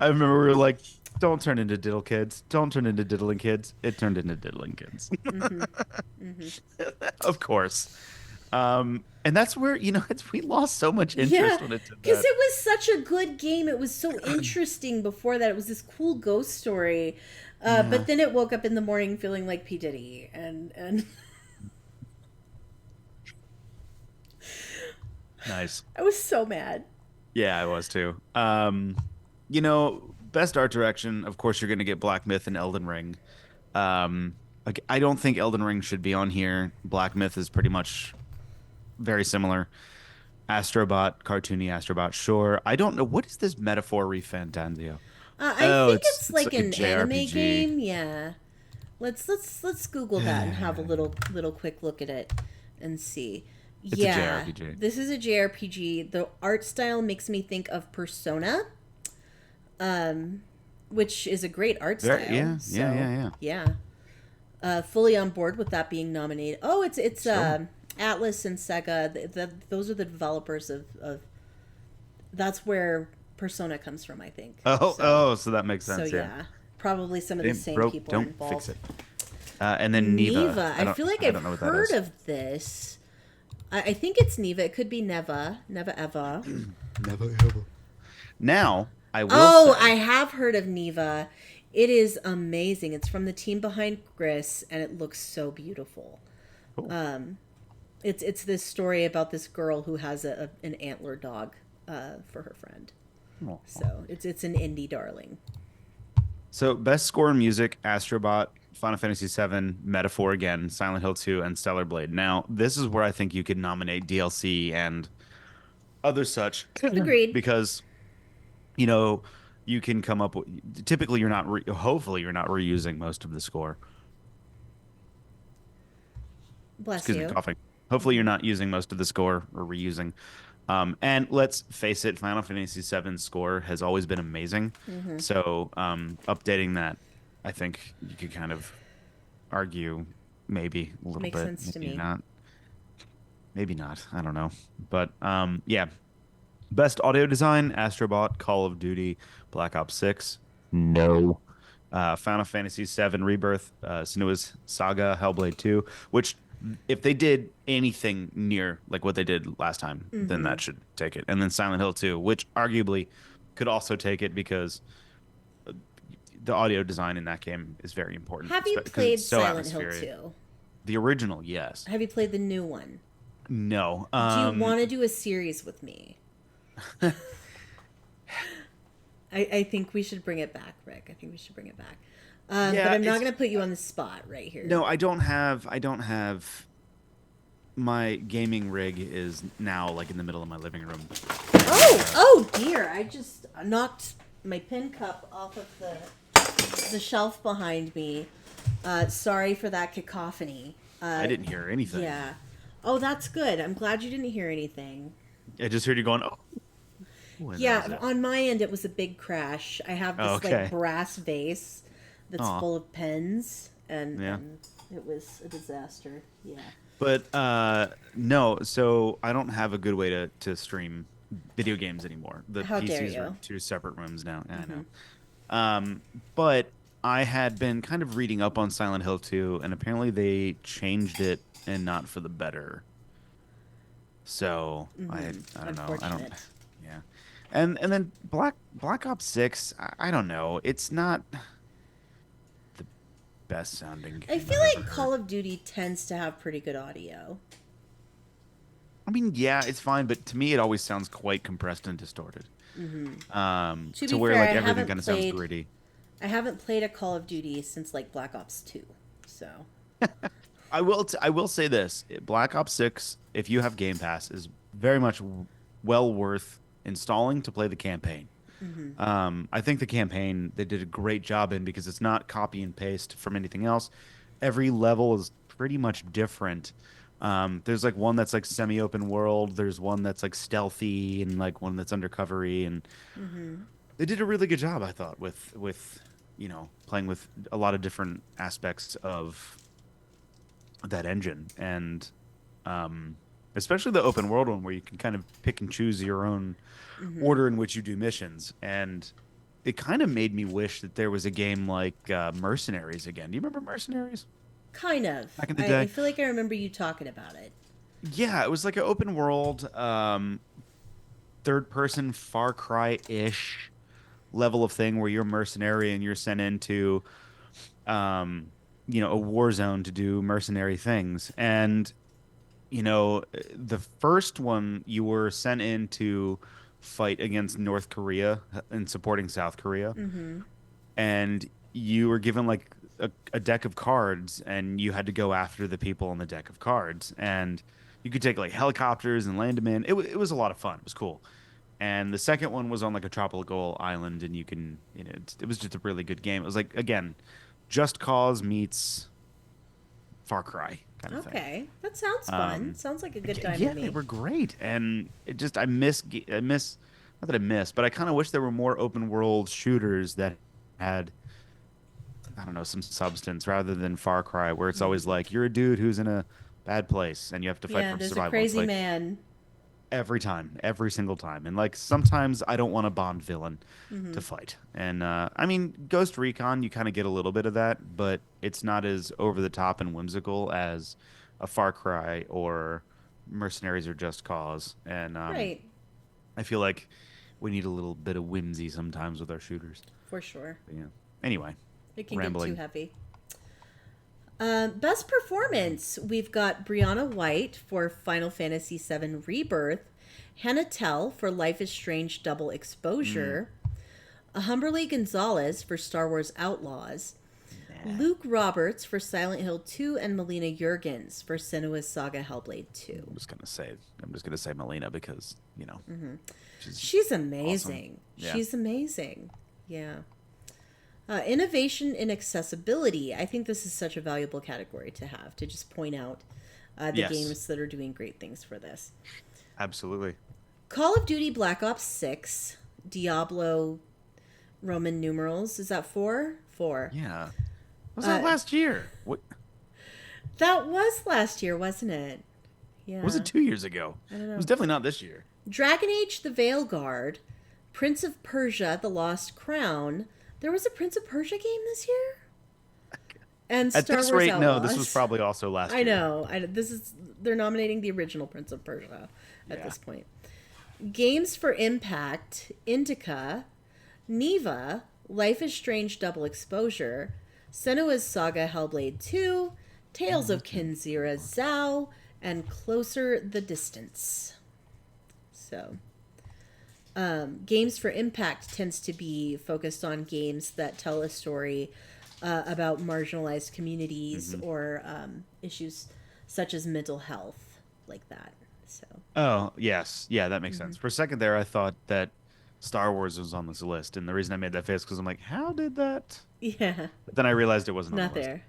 remember we were like, don't turn into diddle kids. Don't turn into diddling kids. It turned into diddling kids. Mm-hmm. Mm-hmm. Of course. And that's where, we lost so much Yeah, interest when it did because that. it was such a good game. It was so interesting before that. It was this cool ghost story. But Yeah. then it woke up in the morning feeling like P. Diddy. And Nice. I was so mad. Yeah, I was too. Best art direction, of course, you're gonna get Black Myth and Elden Ring. Like I don't think Elden Ring should be on here. Black Myth is pretty much very similar. Astrobot, cartoony Astrobot, sure. I don't know what is this metaphor Fantanzio. I Oh, think it's it's it's like like a an anime JRPG. game. Yeah. Let's Google that and have a little quick look at it and see. It's a Yeah, JRPG. this is a JRPG. The art style makes me think of Persona, um, which is a great art Very, style. yeah, yeah, So yeah, yeah. yeah, fully on board with that being nominated. Oh, it's Sure. Atlas and Sega. Those are the developers of. That's where Persona comes from, I think. Oh, So oh, so that makes so yeah. yeah, probably some of It the ain't same broke, people are don't fix involved. it. And then Neva. Neva. I feel like I I've don't know what that heard is. of this. I think it's Neva. It could be Neva. Neva Eva. Never ever. Now, I will Oh, I say, have heard of Neva. It is amazing. It's from the team behind Gris, and it looks so beautiful. cool. It's this story about this girl who has an antler dog for her friend. Cool. So it's an indie darling. So, best score in music, Astrobot, Final Fantasy VII, Metaphor again, Silent Hill 2, and Stellar Blade. Now, this is where I think you could nominate DLC and other such Agreed. because, you know, you can come up with, typically you're not, hopefully you're not reusing most of the score. Bless Excuse me, you. coughing. Hopefully you're not using most of the score or reusing. And let's face it, Final Fantasy VII's score has always been amazing. Mm-hmm. So updating that, I think you could kind of argue maybe a little Makes bit, sense to maybe me. not, maybe not. I don't know. But yeah, best audio design, Astrobot, Call of Duty, Black Ops 6. No. Final Fantasy VII Rebirth, Senua's Saga, Hellblade 2, which if they did anything near like what they did last time, then Mm-hmm. that should take it. And then Silent Hill 2, which arguably could also take it because the audio design in that game is very important Have you because it's played so Silent Hill atmospheric. 2? The original, yes. Have you played the new one? No. Do you want to do a series with me? I think we should bring it back, Rick. I think we should bring it back. But Yeah, I'm not it's going to put you on the spot right here. no, I don't have my gaming rig is now like in the middle of my living room. And Oh dear! I just knocked my pin cup off of the shelf behind me. Sorry for that cacophony. I didn't hear anything. Yeah. Oh, that's good. I'm glad you didn't hear anything. I just heard you going, "Oh," and that was Yeah, it. on my end it was a big crash. I have Oh, this like okay. brass vase that's Oh, full of pens, yeah. and it was a disaster. Yeah. But no, so I don't have a good way to stream video games anymore. The How dare PCs are you? two separate rooms now. Yeah, I Hmm. know. But I had been kind of reading up on Silent Hill 2, and apparently they changed it and not for the better. So I don't know. I don't Unfortunate. yeah. And then Black Ops 6, I don't know. It's not the best sounding I game feel I've ever like heard. Call of Duty tends to have pretty good audio. I mean, yeah, it's fine, but to me it always sounds quite compressed and distorted. To To be where fair, like everything kind of sounds gritty. I haven't played a Call of Duty since like Black Ops 2. So, I will say this: Black Ops 6, if you have Game Pass, is very much well worth installing to play the campaign. I think the campaign they did a great job in because it's not copy and paste from anything else. Every level is pretty much different. There's like one that's like semi-open world. There's one that's like stealthy and like one that's undercovery, and they did a really good job, I thought, with playing with a lot of different aspects of that engine, and especially the open world one where you can kind of pick and choose your own order in which you do missions. And it kind of made me wish that there was a game like Mercenaries again. Do you remember Mercenaries kind of. back in the I day? feel like I remember you talking about it. Yeah, it was like an open world, third person Far Cry-ish level of thing where you're a mercenary and you're sent into um, a war zone to do mercenary things. And the first one you were sent in to fight against North Korea and supporting South Korea, Mm-hmm. and you were given like a deck of cards, and you had to go after the people on the deck of cards, and you could take like helicopters and land them in. It was a lot of fun. It was cool. And the second one was on like a tropical island, and it was just a really good game. It was like again, Just Cause meets Far Cry kind of thing. Okay, that sounds fun. Um, Sounds like a good time to yeah, they me. were great, and it just I miss not that I miss, but I kind of wish there were more open world shooters that had I don't know some substance rather than Far Cry, where it's always like you're a dude who's in a bad place and you have to fight Yeah, for there's a survival. It's crazy like man. every time, every single time. And like sometimes I don't want a Bond villain Mm-hmm. to fight. And I mean, Ghost Recon, you kind of get a little bit of that, but it's not as over the top and whimsical as a Far Cry or Mercenaries or Just Cause. And Right, I feel like we need a little bit of whimsy sometimes with our shooters. for sure. But yeah. Anyway, It can get too rambling. heavy. Best performance, we've got Brianna White for Final Fantasy VII Rebirth, Hannah Tell for Life is Strange Double Mm, Exposure, Humberly Gonzalez for Star Wars Outlaws, nah. Luke Roberts for Silent Hill 2, and Melina Jurgens for Senua's Saga Hellblade 2. I'm just gonna say Melina because, she's She's awesome. amazing. Yeah. She's amazing. Yeah. Innovation in accessibility. I think this is such a valuable category to have, to just point out the Yes, games that are doing great things for this. absolutely. Call of Duty Black Ops 6, Diablo Roman numerals. Is that four? Four. Yeah. Was that Uh, last year? What that was last year, wasn't it? was it Yeah. 2 years ago? I don't It was know. definitely not this year. Dragon Age The Veilguard, Prince of Persia The Lost Crown. There was a Prince of Persia game this year? And At Star this Wars rate, no, this was Outlaws. probably also last I year. know. This is they're nominating the original Prince of Persia at Yeah. this point. Games for Impact, Indica, Neva, Life is Strange Double Exposure, Senua's Saga Hellblade 2, Tales of Kinzira Zhao, and Closer the Distance. So, Games for Impact tends to be focused on games that tell a story about marginalized communities Hmm. or issues such as mental health, like that. So, Oh, yes. Yeah, that makes sense. For a second there, I thought that Star Wars was on this list, and the reason I made that face because I'm like, how did that? yeah, But then I realized it wasn't on the not list. there. Yeah.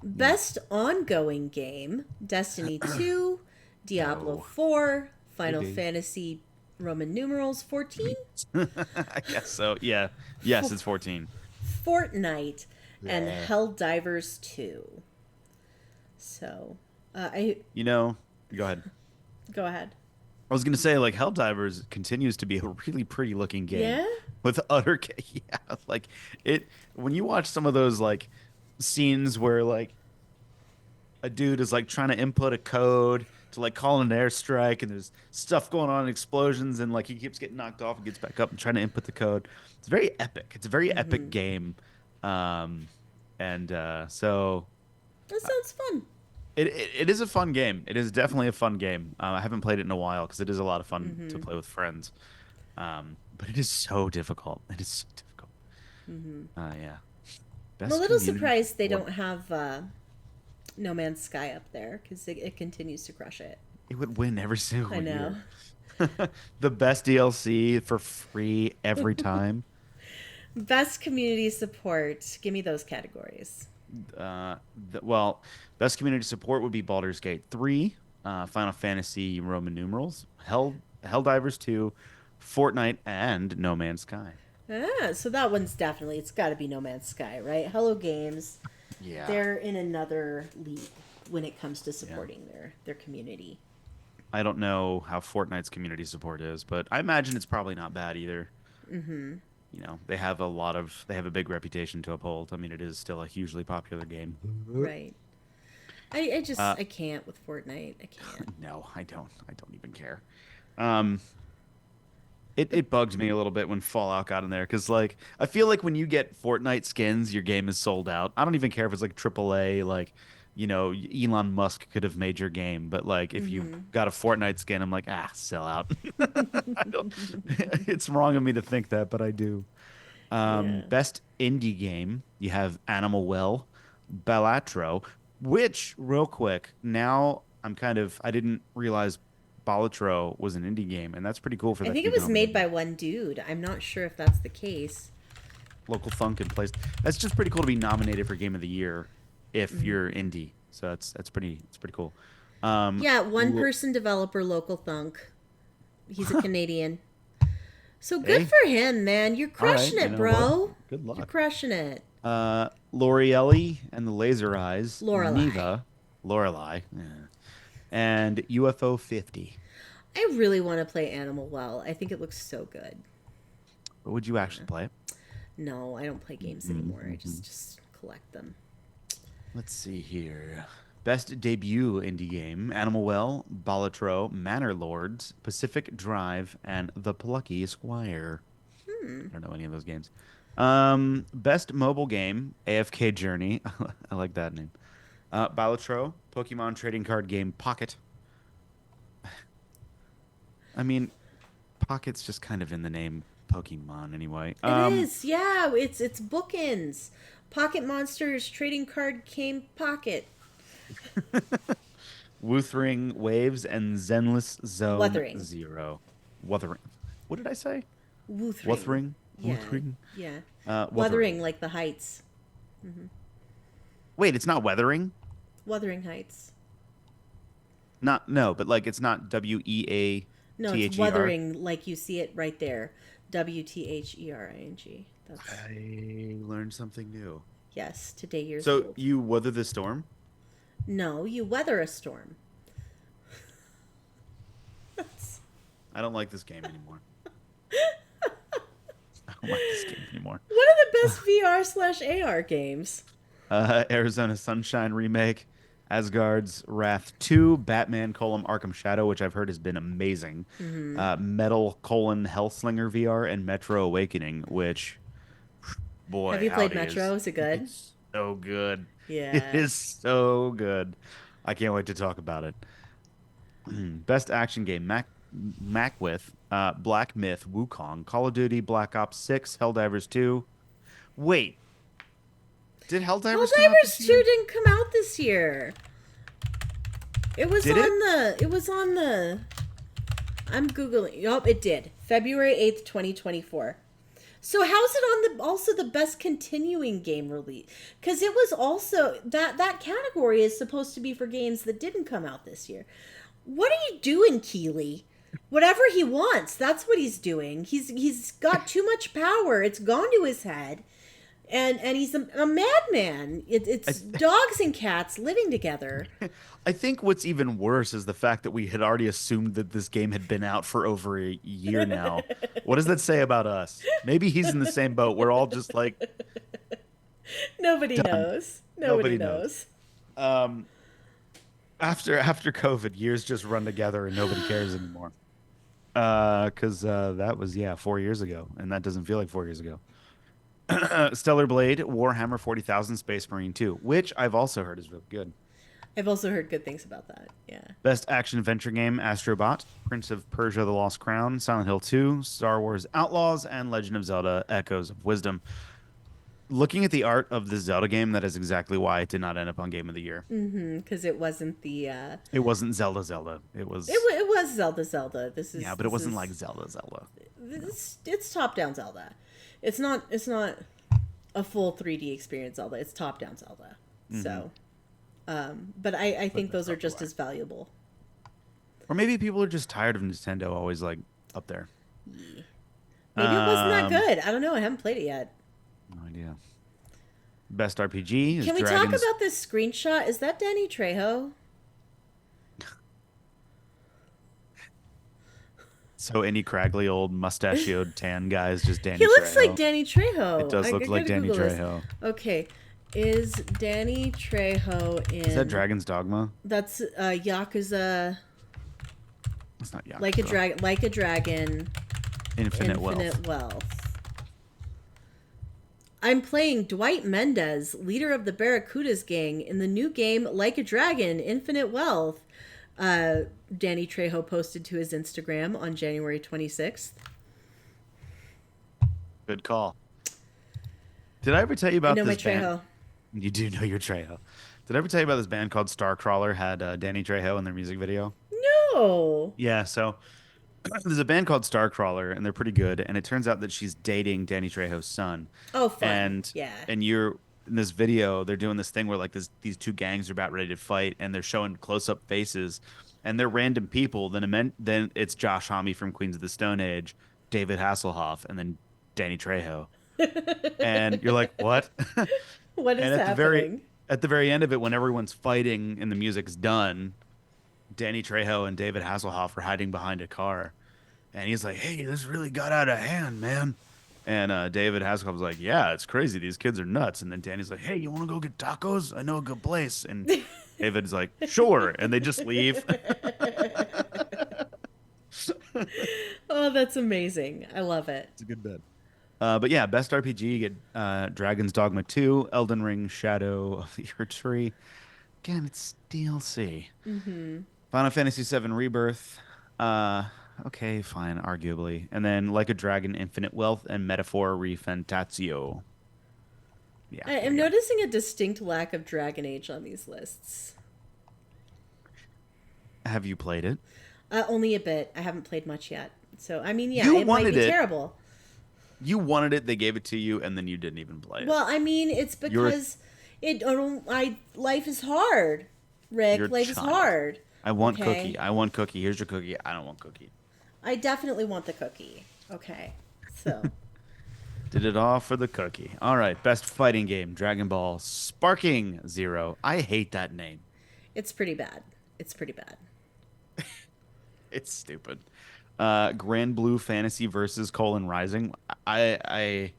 Best ongoing game: Destiny 2, Diablo No. 4, Final Maybe. Fantasy Roman numerals 14, I guess so. Yeah. Yes, it's 14. Fortnite, and Bleh. Helldivers 2. So, I You know, go ahead. go ahead. I was gonna say like Helldivers continues to be a really pretty looking game Yeah? with yeah, like it when you watch some of those like scenes where like a dude is like trying to input a code to like call an airstrike and there's stuff going on, explosions, and like he keeps getting knocked off and gets back up and trying to input the code. It's very epic. It's a very epic game. Um and so That sounds fun. it is a fun game. It is definitely a fun game. I haven't played it in a while because it is a lot of fun to play with friends. But it is so difficult. It is so difficult. Yeah. I'm a Best little community surprised they support. don't have No Man's Sky up there because it continues to crush it. It would win every I single know. year. The best DLC for free every time. Best community support. Give me those categories. Well, best community support would be Baldur's Gate 3, Final Fantasy Roman numerals, Helldivers 2, Fortnite, and No Man's Sky. So that one's definitely, it's got to be No Man's Sky, right? Hello Games, Yeah. they're in another league when it comes to Yeah. supporting their community. I don't know how Fortnite's community support is, but I imagine it's probably not bad either. They have a big reputation to uphold. I mean, it is still a hugely popular game. Right. I just, Uh, I can't with Fortnite. I can't. no, I don't. I don't even care. Um, it bugged me a little bit when Fallout got in there because, like, I feel like when you get Fortnite skins, your game is sold out. I don't even care if it's like AAA, like, Elon Musk could have made your game, but like, if you got a Fortnite skin, I'm like, sell out. I don't. It's wrong of me to think that, but I do. Yeah. Best indie game, you have Animal Well, Balatro, which, real quick, now I didn't realize Balatro was an indie game, and that's pretty cool for I that to think be it was made nominated. by one dude. I'm not sure if that's the case. Local Funk and place. That's just pretty cool to be nominated for Game of the Year if you're indie. So it's pretty cool. Um, Yeah, one l- person developer, Local Thunk. He's a Canadian. So good hey, for him, man. You're all right, crushing you it, know what? bro. Good You're luck. crushing it. L'Oreelli and the Laser Eyes, Lorelai. Neva, Lorelei, yeah, and UFO 50. I really want to play Animal Well. I think it looks so good. But would you actually Yeah. play it? No, I don't play games anymore. I Mm-hmm. just collect them. Let's see here. Best debut indie game: Animal Well, Balatro, Manor Lords, Pacific Drive, and The Plucky Squire. Hmm. I don't know any of those games. Best mobile game: AFK Journey. I like that name. Balatro, Pokemon trading card game Pocket. I mean, Pocket's just kind of in the name Pokemon anyway. It is, yeah. It's bookends. Pocket Monsters trading card game Pocket. Wuthering Waves and Zenless Zone Wuthering. Zero. Wuthering. What did I say? Wuthering. Wuthering? Yeah, Wuthering? yeah. Wuthering Wuthering. like the heights. Wait, it's not weathering? Wuthering Heights. Not, no, but like it's not No, it's Weather. wuthering like you see it right there. Wthering. That's I learned something new. yes, today years So old. you weather the storm? No, you weather a storm. I don't like this game anymore. I don't like this game anymore. One of the best VR/AR games. Arizona Sunshine remake, Asgard's Wrath 2, Batman: Arkham Shadow, which I've heard has been amazing. Hmm. Metal: Hellslinger VR, and Metro Awakening, which, Have boy, you played howdy, Metro? Is it good? it's so good. It Yeah. is so good. I can't wait to talk about it. Best action game: Mac with Black Myth, Wukong, Call of Duty, Black Ops 6, Helldivers 2. Wait, did Helldivers come out this Helldivers 2 year? didn't come out this year. It was Did it? on the. It was on the. I'm Googling. Yup, it did. February 8th, 2024. So how's it on the also the best continuing game release? Because it was also that category is supposed to be for games that didn't come out this year. What are you doing, Keeley? Whatever he wants, that's what he's doing. He's got too much power. It's gone to his head, and he's a madman. I, It's dogs and cats living together. I think what's even worse is the fact that we had already assumed that this game had been out for over a year now. What does that say about us? Maybe he's in the same boat. We're all just like Nobody done. knows. Nobody Nobody knows. knows. Um, after COVID, years just run together and nobody cares anymore. Because that was, yeah, 4 years ago, and that doesn't feel like 4 years ago. Stellar Blade, Warhammer 40,000, Space Marine 2, which I've also heard is really good. I've also heard good things about that. Yeah. Best action adventure game: Astrobot, Prince of Persia: The Lost Crown, Silent Hill 2, Star Wars Outlaws, and Legend of Zelda: Echoes of Wisdom. Looking at the art of the Zelda game, that is exactly why it did not end up on Game of the Year. Because it wasn't the. It wasn't Zelda Zelda. It was Zelda. Yeah, but it This wasn't is like Zelda Zelda. it's top down Zelda. It's not a full 3D experience Zelda. It's top down Zelda. Hmm. So, but I But think that's those are probably just why. as valuable. Or maybe people are just tired of Nintendo always like up there. Yeah. Maybe it wasn't that Um, good. I don't know. I haven't played it yet. no idea. Best RPG is Can we talk Dragons. about this screenshot? Is that Danny Trejo? So any craggly old mustachioed tan guy is just He Danny looks like Trejo. Danny It Trejo. does look I like gotta Danny Google this. Trejo. Okay, is Danny Trejo Is that in? Dragon's Dogma? That's Yakuza, It's not Yakuza. like a dragon, Infinite Wealth. infinite wealth. I'm playing Dwight Mendez, leader of the Barracudas gang, in the new game Like a Dragon, Infinite Wealth. Uh, Danny Trejo posted to his Instagram on January 26th. Good call. Did I ever tell you I about know my this band? Trejo. You do know your Trejo. Did I ever tell you about this band called Starcrawler had Danny Trejo in their music video? No. Yeah, so there's a band called Starcrawler, and they're pretty good. And it turns out that she's dating Danny Trejo's son. Oh, fun. And Yeah. you're in this video, they're doing this thing where like these two gangs are about ready to fight, and they're showing close up faces, and they're random people. Then it's Josh Homme from Queens of the Stone Age, David Hasselhoff, and then Danny Trejo. And you're like, what? What And is happening? at the very end of it, when everyone's fighting and the music's done, Danny Trejo and David Hasselhoff are hiding behind a car, and he's like, "Hey, this really got out of hand, man." And David Hasselhoff's like, "Yeah, it's crazy. These kids are nuts." And then Danny's like, "Hey, you want to go get tacos? I know a good place." And David's like, "Sure," and they just leave. Oh, that's amazing. I love it. It's a good bit. But yeah, best RPG, you get Dragon's Dogma 2, Elden Ring, Shadow of the Earth Tree. Again, it's DLC. Mm-hmm. Final Fantasy VII Rebirth. Uh, okay, fine, arguably. And then Like a Dragon, Infinite Wealth, and Metaphor Refantatio. Yeah, I there am you go. noticing a distinct lack of Dragon Age on these lists. Have you played it? Only a bit. I haven't played much yet. So, I mean, yeah, You it might wanted be it. terrible. You wanted it. They gave it to you, and then you didn't even play it. Well, I mean, it's You're a, because life is hard, you're Rick. a Life is child. hard. I want Okay? cookie. I want cookie. Here's your cookie. I don't want cookie. I definitely want the cookie. Okay. So, Did it all for the cookie. All right, best fighting game, Dragon Ball Sparking Zero. I hate that name. it's pretty bad. It's pretty bad. It's stupid. Grand Blue Fantasy versus Colon Rising. I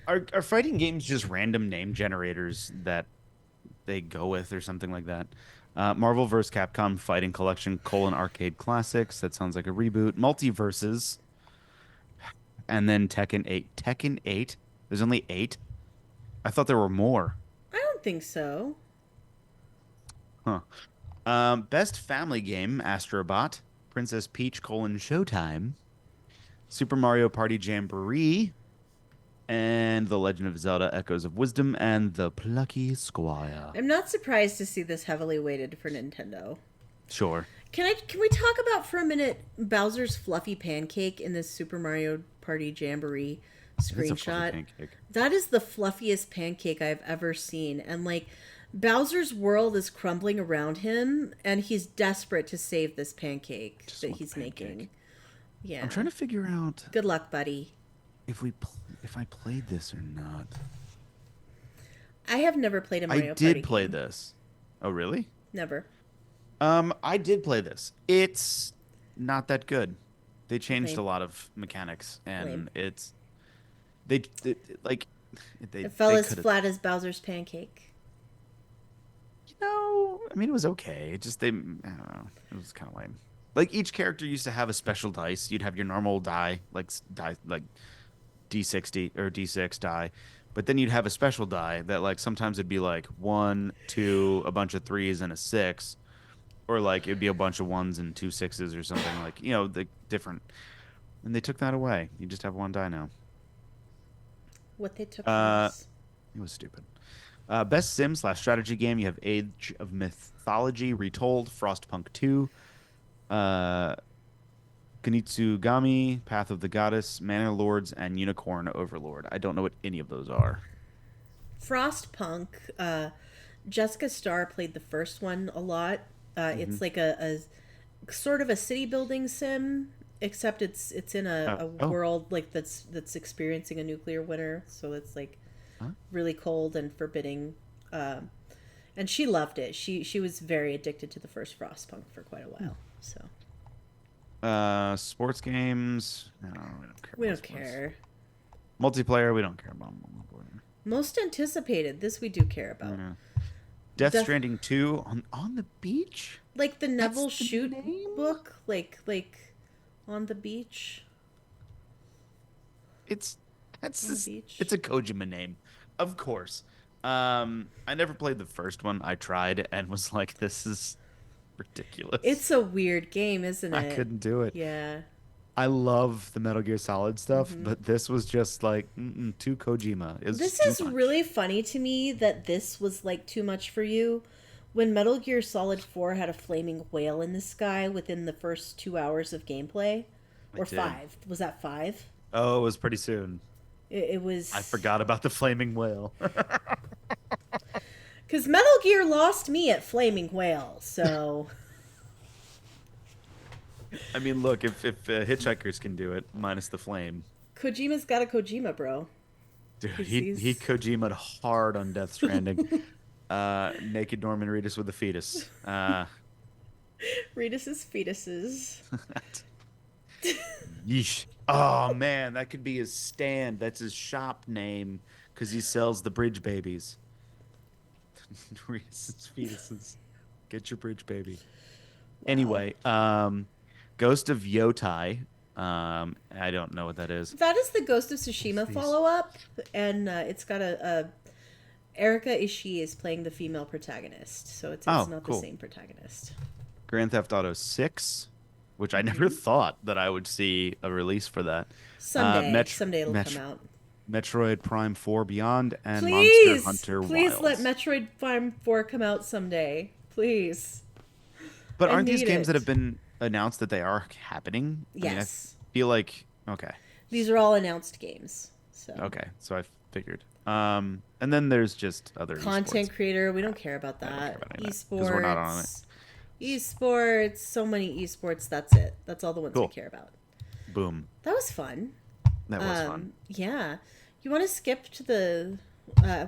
are fighting games just random name generators that they go with or something like that. Marvel vs. Capcom Fighting Collection Arcade Classics. That sounds like a reboot. Multiverses, and then Tekken 8. Tekken 8? There's only 8? I thought there were more. I don't think so. Huh. Best family game, Astrobot, Princess Peach: Showtime, Super Mario Party Jamboree, and The Legend of Zelda: Echoes of Wisdom, and The Plucky Squire. I'm not surprised to see this heavily weighted for Nintendo. Sure. Can we talk about for a minute Bowser's fluffy pancake in this Super Mario Party Jamboree It is a fluffy screenshot? pancake. That is the fluffiest pancake I've ever seen. And like Bowser's world is crumbling around him and he's desperate to save this pancake Just that want the he's pancake. making. Yeah. I'm trying to figure out Good luck, buddy. if I played this or not. I have never played a I Mario Party did play game. this. Oh, really? Never. I did play this. It's not that good. They changed a Lame. lot of mechanics, Lame. and they like It fell they as could have. flat as Bowser's pancake. I mean, it was okay. It just I don't know. It was kind of lame. Like each character used to have a special dice. You'd have your normal die, die like D60 or D6 die, but then you'd have a special die that like sometimes it'd be like one, two, a bunch of threes and a six, or like it'd be a bunch of ones and two sixes or something like the different. And they took that away. You just have one die now. What they took from Uh, us. it was stupid. Best sim slash strategy game. You have Age of Mythology Retold, Frostpunk 2, uh, Kunitsugami, Path of the Goddess, Manor Lords, and Unicorn Overlord. I don't know what any of those are. Frostpunk, Jessica Starr played the first one a lot. Hmm. It's like a sort of a city building sim, except it's in a Oh, world like that's experiencing a nuclear winter, so it's like huh? really cold and forbidding. Um, and she loved it. She was very addicted to the first Frostpunk for quite a while. So Sports games. No, we don't care we about don't sports. care. Multiplayer. We don't care about multiplayer. Most anticipated. This we do care about. Yeah. Death Def- Stranding 2 on the beach. like the That's Neville the Shute name. book, like on the beach. It's that's On the just, beach. it's a Kojima name, of course. I never played the first one. I tried and was like, this is ridiculous. It's a weird game, isn't I it? couldn't do it. Yeah. I love the Metal Gear Solid stuff, Hmm. but this was just like too Kojima. It was This just too is much. really funny to me that this was like too much for you. When Metal Gear Solid 4 had a flaming whale in the sky within the first 2 hours of gameplay, or It did. five. Was that five? Oh, it was pretty soon. It I was. forgot about the flaming whale. Because Metal Gear lost me at Flaming Whale, so. I mean, look, if Hitchhikers can do it, minus the flame, Kojima's got a Kojima, bro. dude, he He's. Kojima'd hard on Death Stranding. Naked Norman Reedus with a fetus. Retus's fetuses. Yeesh. Oh man, that could be his stand. That's his shop name because he sells the bridge babies. Reese's fetuses. Get your bridge baby. Wow. Anyway, Ghost of Yotai. I don't know what that is. That is the Ghost of What's Tsushima these? follow up, and it's got Erika Ishii is playing the female protagonist, so it's Oh, not the cool. same protagonist. Grand Theft Auto 6, which I never Hmm. thought that I would see a release for that. Someday it'll come out. Metroid Prime 4 Beyond and Monster Hunter Please let Wilds. Metroid Prime 4 come out someday. Please. But I aren't these need games that have it. been announced that they are happening? I mean, I Yes. feel like okay, These are all announced games. So, okay, so I figured. And then there's just other esports. content creator, we don't care about I don't care that. about any of that because we're not on it. Esports. Esports, so many esports, that's it. That's all the ones we Cool. care about. Boom. That was fun. That was fun. Yeah. You want to skip to the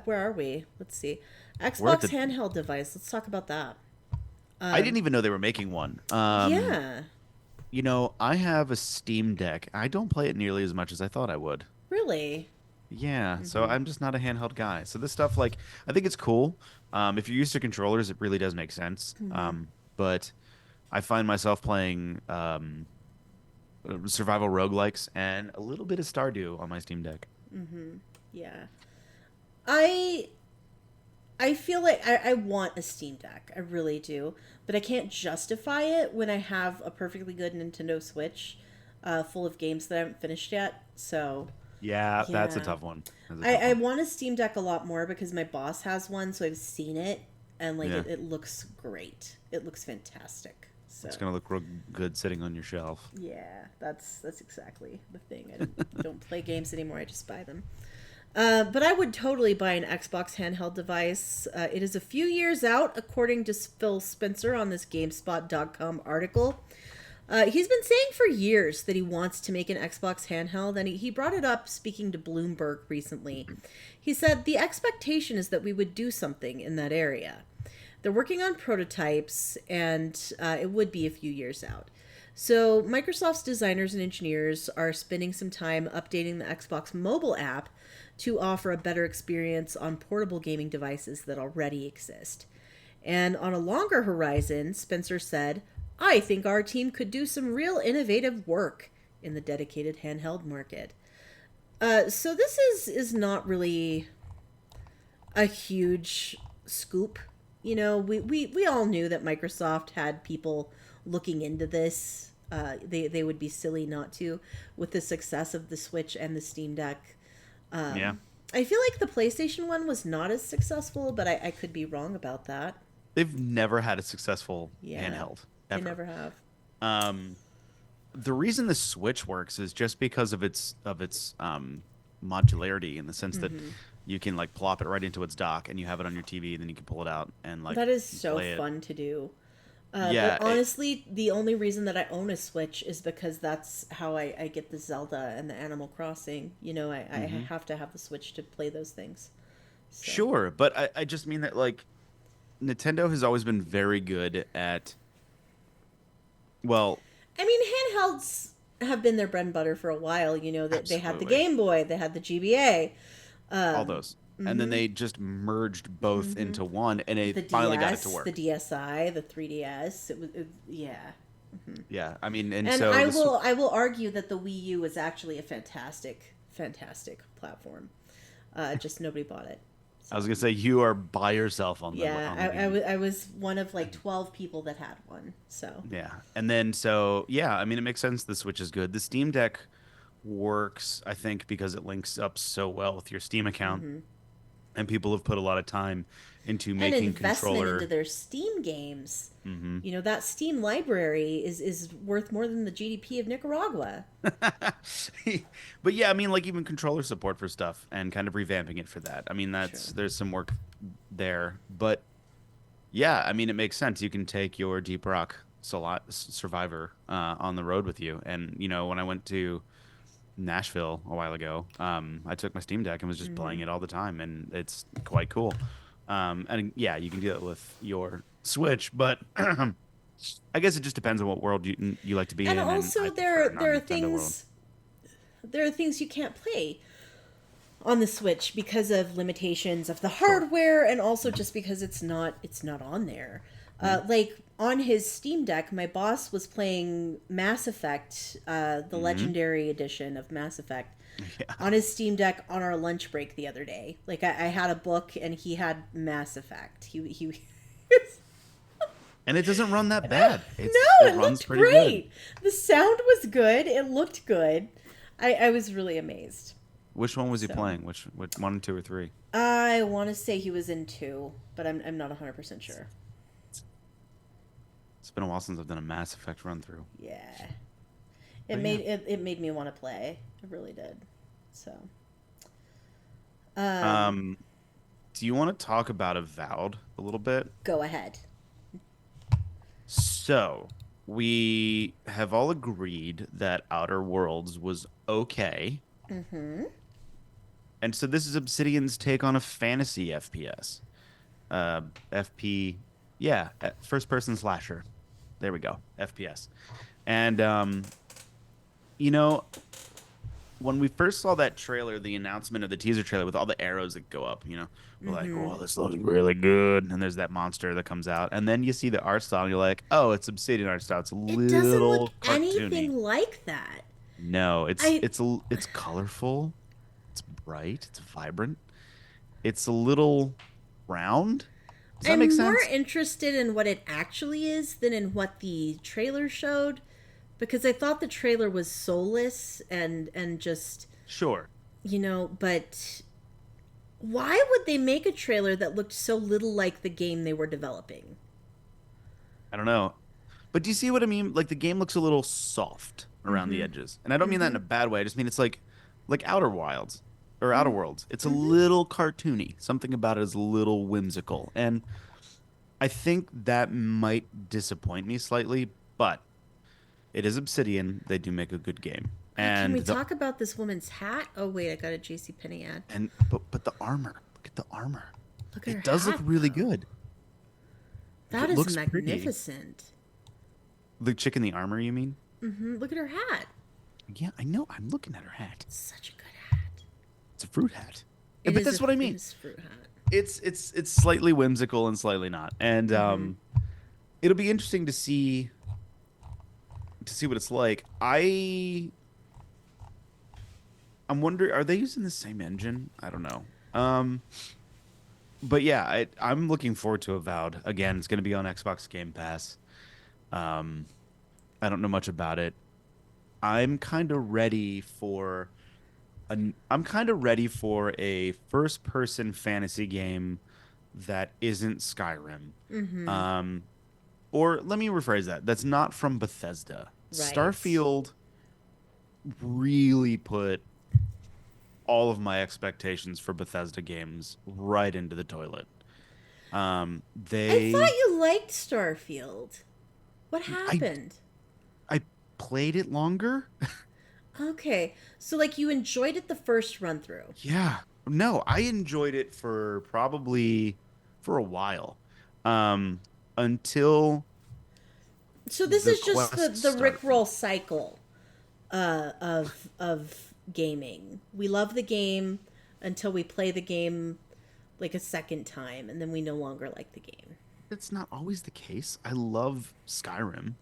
where are we? Let's see. We're at Xbox the. handheld device. Let's talk about that. I didn't even know they were making one. Yeah. I have a Steam Deck. I don't play it nearly as much as I thought I would. Really? Yeah, so I'm just not a handheld guy. So this stuff, like, I think it's cool. If you're used to controllers, it really does make sense. But I find myself playing survival roguelikes and a little bit of Stardew on my Steam Deck. Yeah. I I feel like I want a Steam Deck. I really do. But I can't justify it when I have a perfectly good Nintendo Switch full of games that I haven't finished yet. So, Yeah, that's a yeah. tough one. That's a tough I one. want a Steam Deck a lot more because my boss has one, so I've seen it, and like Yeah, it looks great. It looks fantastic. So, it's gonna look real good sitting on your shelf. yeah, that's exactly the thing. don't play games anymore. I just buy them. But I would totally buy an Xbox handheld device. It is a few years out, according to Phil Spencer on this GameSpot.com article. He's been saying for years that he wants to make an Xbox handheld, and he brought it up speaking to Bloomberg recently. He said, the expectation is that we would do something in that area. They're working on prototypes, and it would be a few years out. So, Microsoft's designers and engineers are spending some time updating the Xbox mobile app to offer a better experience on portable gaming devices that already exist. And on a longer horizon, Spencer said, I think our team could do some real innovative work in the dedicated handheld market. So this is not really a huge scoop. You know, we all knew that Microsoft had people looking into this. They would be silly not to with the success of the Switch and the Steam Deck. Yeah, I feel like the PlayStation one was not as successful, but I could be wrong about that. they've never had a successful Yeah, handheld they ever. never have. Um, the reason the Switch works is just because of its modularity in the sense that you can like plop it right into its dock and you have it on your TV, and then you can pull it out and like That is so play it. fun to do. But Yeah, honestly, the only reason that I own a Switch is because that's how I get the Zelda and the Animal Crossing. You know, I have to have the Switch to play those things. So, sure, but I just mean that like Nintendo has always been very good at well, I mean, handhelds have been their bread and butter for a while. You know, that they had the absolutely Game Boy, they had the GBA, all those. And then they just merged both into one and the it finally got it to DS, the work. DSi, the 3DS. Yeah. Yeah, I mean, and And so this I will argue that the Wii U is actually a fantastic platform. Just nobody bought it. I was So gonna say you are by yourself on yeah, the game. I was one of like 12 people that had one. So Yeah. And then so yeah, I mean it makes sense the Switch is good. The Steam Deck works, I think, because it links up so well with your Steam account. And people have put a lot of time into an making investment into controller. their Steam games. Hmm. You know that Steam library is worth more than the GDP of Nicaragua. But yeah, I mean like even controller support for stuff and kind of revamping it for that. I mean that's True. there's some work there. But yeah, I mean it makes sense. You can take your Deep Rock Survivor on the road with you. And when I went to Nashville a while ago, I took my Steam Deck and was just playing it all the time, and it's quite cool. And yeah, you can do it with your Switch, but I guess it just depends on what world you like to be And in, and I also prefer a there are non-Nintendo world. things you can't play on the Switch because of limitations of the Sure. hardware, and also Hmm. just because it's not on there. Hmm. Like on his Steam Deck, my boss was playing Mass Effect, the Hmm. Legendary Edition of Mass Effect, Yeah. on his Steam Deck on our lunch break the other day. Like I had a book and he had Mass Effect. He And it doesn't run that bad. no, It it runs looked pretty good. great. The sound was good. It looked good. I was really amazed. Which one was he So playing? Which one, two, or three? I want to say he was in two, but I'm not 100% sure. It's been a while since I've done a Mass Effect run through. Yeah, But yeah. it made me want to play. It really did. So um, Um, do you want to talk about Avowed a little bit? go ahead. So, we have all agreed that Outer Worlds was okay. Mm-hmm. And so this is Obsidian's take on a fantasy FPS. Uh, FP, yeah, first person slasher. There we go, FPS. And you know, when we first saw that trailer, the announcement of the teaser trailer with all the arrows that go up, we're like, Mm-hmm. "Oh, this looks really good." And there's that monster that comes out, and then you see the art style, and you're like, "Oh, it's Obsidian art style. It's a It doesn't look little anything cartoony." like that. No, I it's colorful, it's bright, it's vibrant, it's a little round. Does that make I'm more sense? interested in what it actually is than in what the trailer showed, because I thought the trailer was soulless and just Sure. but why would they make a trailer that looked so little like the game they were developing? I don't know. But do you see what I mean? Like the game looks a little soft around the Mm-hmm. edges. And I don't mean that Mm-hmm. in a bad way. I just mean it's like Outer Wilds or Outer Worlds. It's a Mm-hmm. little cartoony. Something about it is a little whimsical. And I think that might disappoint me slightly, but it is Obsidian. They do make a good game. Can And we the talk about this woman's hat? Oh wait, I got a JCPenney ad. and but the armor. Look at the armor. Look at her It does look hat really though. good. Like That it is looks pretty. magnificent. The chick in the armor, you mean? Mm-hmm. Look at her hat. Yeah, I know. I'm looking at her hat. Such a good hat. It's a fruit hat. It But is a that's what I it mean. is fruit hat. It's slightly whimsical and slightly not. And Mm-hmm. it'll be interesting to see what it's like. I'm wondering, are they using the same engine? I don't know. But yeah, I'm looking forward to Avowed. Again, it's going to be on Xbox Game Pass. Um, I don't know much about it. I'm kind of ready for I'm kind of ready for a first-person fantasy game that isn't Skyrim. Mm-hmm. Um, or let me rephrase that. That's not from Bethesda. Right. Starfield really put all of my expectations for Bethesda games right into the toilet. I thought They you liked Starfield. What I happened? I played it longer. Okay. So like you enjoyed it the first run through. Yeah. No, I enjoyed it for probably for a while. Um, until So this the is just the quest the started. Rickroll cycle of gaming. We love the game until we play the game like a second time and then we no longer like the game. It's not always the case. I love Skyrim.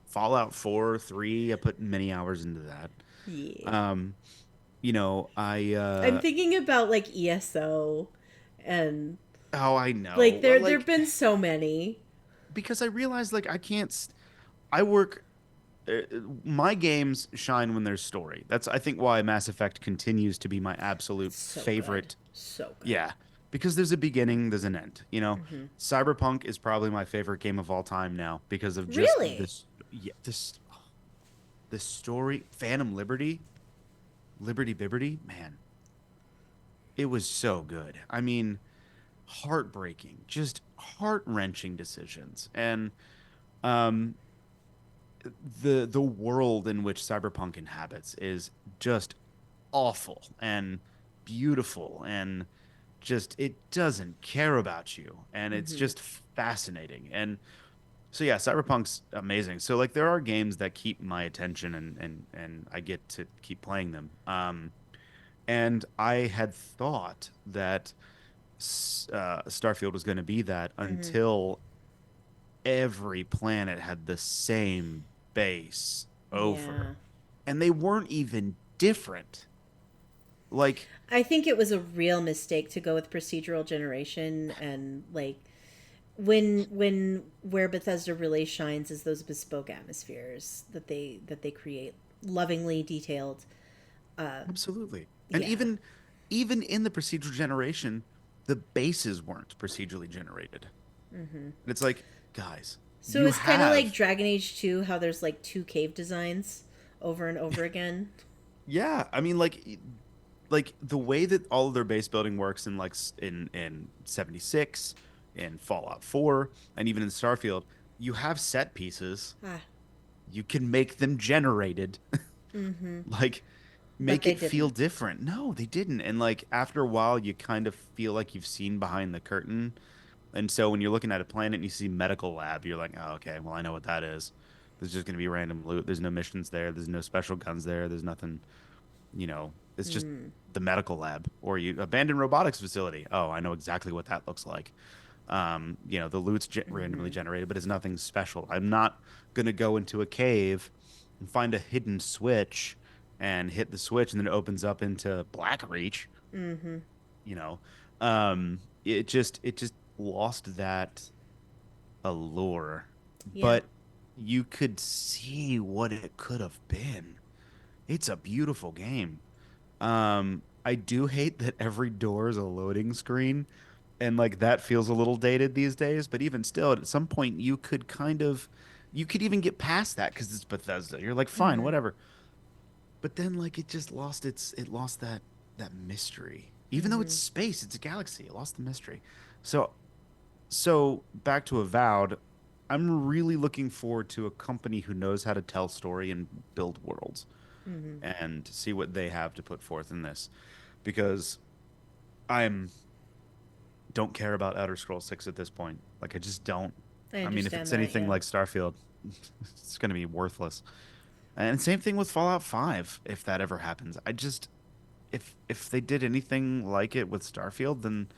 Fallout 4, 3, I put many hours into that. Yeah. Um, I I'm thinking about like ESO and oh, I know. like Well, there've like been so many. because I realized like I can't I work my games shine when there's story. That's I think why Mass Effect continues to be my absolute So good. favorite. So good. Yeah, because there's a beginning, there's an end. Hmm. Cyberpunk is probably my favorite game of all time now because of just Really? this story. Phantom Liberty, Liberty Bibberty, man, it was so good. I mean, heartbreaking, just heart-wrenching decisions, and um, the world in which Cyberpunk inhabits is just awful and beautiful and just it doesn't care about you and it's Hmm. just fascinating and So yeah, Cyberpunk's amazing. So like there are games that keep my attention and I get to keep playing them. And I had thought that Starfield was going to be that Mm-hmm. until every planet had the same base over, Yeah. and they weren't even different. Like, I think it was a real mistake to go with procedural generation and like when where Bethesda really shines is those bespoke atmospheres that they create, lovingly detailed. absolutely. And Yeah. even in the procedural generation, the bases weren't procedurally generated. And it's like, guys, So you it's kind of like have Dragon Age 2, how there's like two cave designs over and over again. yeah, I mean like the way that all of their base building works in in 76, in Fallout 4, and even in Starfield, you have set pieces. Ah, You can make them generated. mm-hmm. Like But make they it feel didn't. different. No, they didn't. And like after a while you kind of feel like you've seen behind the curtain. And so when you're looking at a planet and you see medical lab, you're like, "Oh, okay, well I know what that is. There's just going to be random loot. There's no missions there. There's no special guns there. There's nothing, it's just Mm, the medical lab or you abandoned robotics facility. Oh, I know exactly what that looks like. The loot's randomly mm-hmm. generated, but it's nothing special. I'm not gonna go into a cave and find a hidden switch and hit the switch and then it opens up into Blackreach. Mm-hmm. You know, it just lost that allure, Yeah. but you could see what it could have been. It's a beautiful game. I do hate that every door is a loading screen, and like that feels a little dated these days, but even still, at some point you could even get past that because it's Bethesda. You're like, fine, Mm-hmm. whatever. But then like it just lost it lost that mystery. Even though it's Mm-hmm. space, it's a galaxy, it lost the mystery. So so back to Avowed, I'm really looking forward to a company who knows how to tell story and build worlds Mm-hmm. and see what they have to put forth in this because I'm don't care about Outer Scrolls 6 at this point. Like I just don't. I I mean, if understand it's that. anything Yeah. like Starfield, it's going to be worthless. And same thing with Fallout 5 if that ever happens. I just if they did anything like it with Starfield, then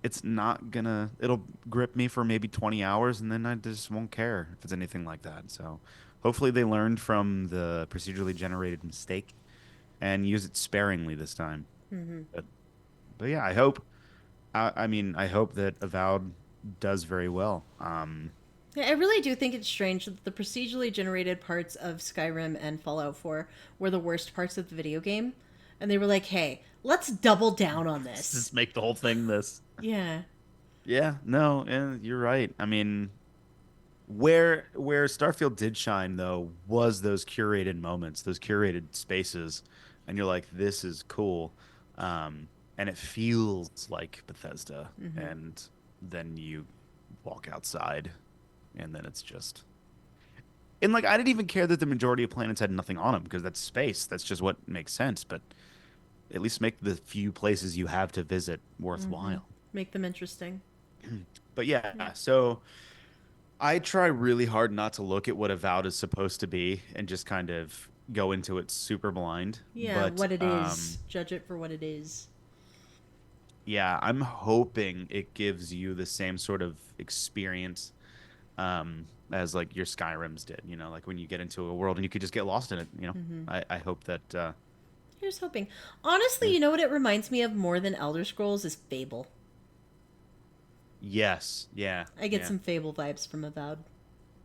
it's not gonna it'll grip me for maybe 20 hours and then I just won't care if it's anything like that. So hopefully they learned from the procedurally generated mistake and use it sparingly this time. Mm-hmm. But but yeah, I mean, I hope that Avowed does very well. Yeah, I really do think it's strange that the procedurally generated parts of Skyrim and Fallout 4 were the worst parts of the video game. And they were like, hey, let's double down on this. Just make the whole thing this. Yeah. Yeah, no, you're right. I mean, where Starfield did shine though was those curated moments, those curated spaces, and you're like, this is cool. And it feels like Bethesda. Mm-hmm. And then you walk outside, and then it's just and like I didn't even care that the majority of planets had nothing on them because that's space. That's just what makes sense. But at least make the few places you have to visit Mm-hmm. worthwhile. Make them interesting. But yeah, Yeah. so I try really hard not to look at what Avowed is supposed to be and just kind of go into it super blind. Yeah, But what it is. Judge it for what it is. yeah, I'm hoping it gives you the same sort of experience as like your Skyrims did, like when you get into a world and you could just get lost in it. Mm-hmm. I hope that Here's hoping. Honestly, yeah. you know what it reminds me of more than Elder Scrolls is Fable. Yes, yeah, I get yeah. some Fable vibes from Avowed.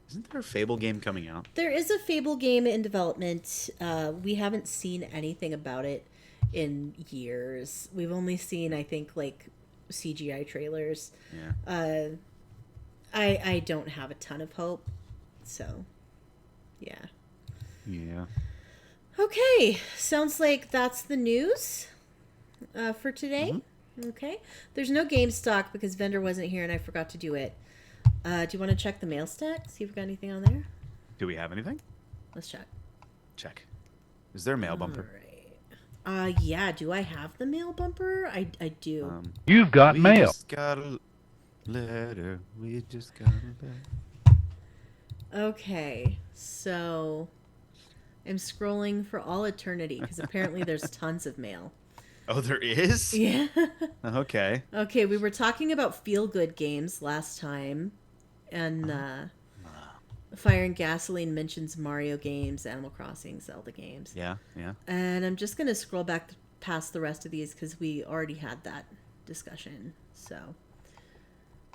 Isn't there a Fable game coming out? There is a Fable game in development. We haven't seen anything about it in years. We've only seen, I think, like CGI trailers. Yeah. Uh, I don't have a ton of hope. So, yeah. Yeah. Okay, sounds like that's the news for Hmm. today. Okay, there's no game stock because vendor wasn't here and I forgot to do it. Do you want to check the mail stack? See if we got anything on there. Do we have anything? Let's check. Check. Is there a mail All bumper? right. Yeah. Do I have the mail bumper? I do. You've got We mail. just got a letter. We just got a letter. Okay, so I'm scrolling for all eternity because apparently there's tons of mail. Oh, there is? Yeah. Okay. Okay, we were talking about feel good games last time, and Ah, Fire and Gasoline mentions Mario games, Animal Crossing, Zelda games. yeah, yeah. And I'm just going to scroll back past the rest of these because we already had that discussion. So,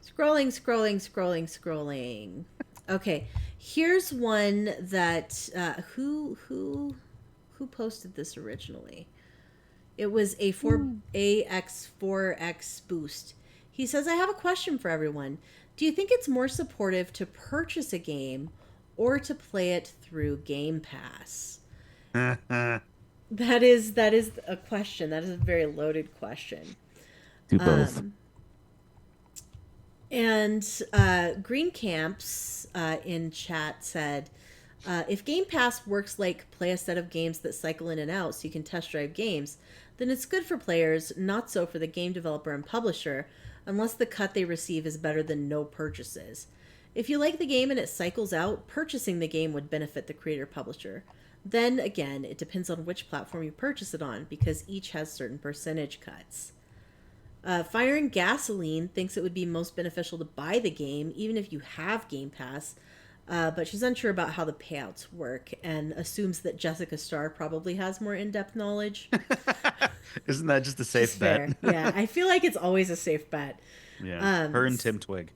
scrolling, scrolling, scrolling, scrolling. Okay, here's one that who posted this originally? It was a 4AX4X boost. He says, I have a question for everyone. Do you think it's more supportive to purchase a game or to play it through Game Pass? That is a question. That is a very loaded question. Do both. Um, and Green Camps in chat said, if Game Pass works like play a set of games that cycle in and out so you can test drive games, then it's good for players, not so for the game developer and publisher, unless the cut they receive is better than no purchases. If you like the game and it cycles out, purchasing the game would benefit the creator publisher. Then again, it depends on which platform you purchase it on because each has certain percentage cuts. Fire and Gasoline thinks it would be most beneficial to buy the game, even if you have Game Pass, but she's unsure about how the payouts work and assumes that Jessica Starr probably has more in depth knowledge. Isn't that just a Which is safe bet? fair. Yeah, I feel like it's always a safe bet. Yeah. Her Um, and Tim Twig.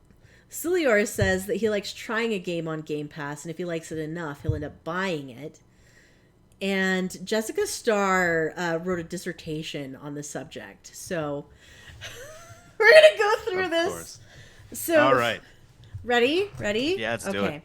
Silior says that he likes trying a game on Game Pass, and if he likes it enough, he'll end up buying it. And Jessica Starr wrote a dissertation on the subject. So we're going to go through Of this. course. All So, right. ready? Ready? Yeah, let's do it.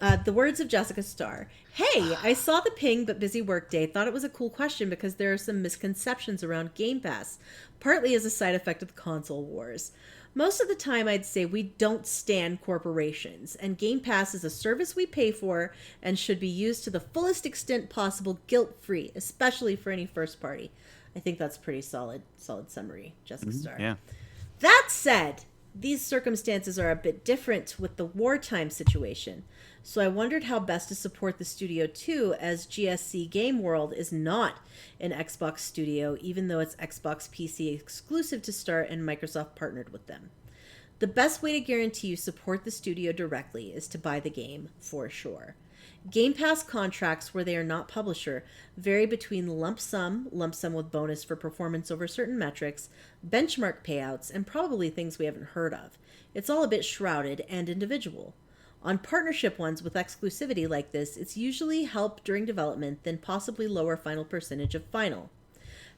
Okay. The words of Jessica Starr. Hey, I saw the ping but busy workday. Thought it was a cool question because there are some misconceptions around Game Pass, partly as a side effect of the console wars. Most of the time, I'd say we don't stand corporations, and Game Pass is a service we pay for and should be used to the fullest extent possible guilt free, especially for any first party. I think that's pretty solid summary, Jessica Starr. Yeah. That said, these circumstances are a bit different with the wartime situation, so I wondered how best to support the studio too, as GSC Game World is not an Xbox studio, even though it's Xbox PC exclusive to start and Microsoft partnered with them. The best way to guarantee you support the studio directly is to buy the game, for sure. Game Pass contracts where they are not publisher vary between lump sum with bonus for performance over certain metrics, benchmark payouts, and probably things we haven't heard of. It's all a bit shrouded and individual. On partnership ones with exclusivity like this, it's usually help during development, then possibly lower final percentage of final.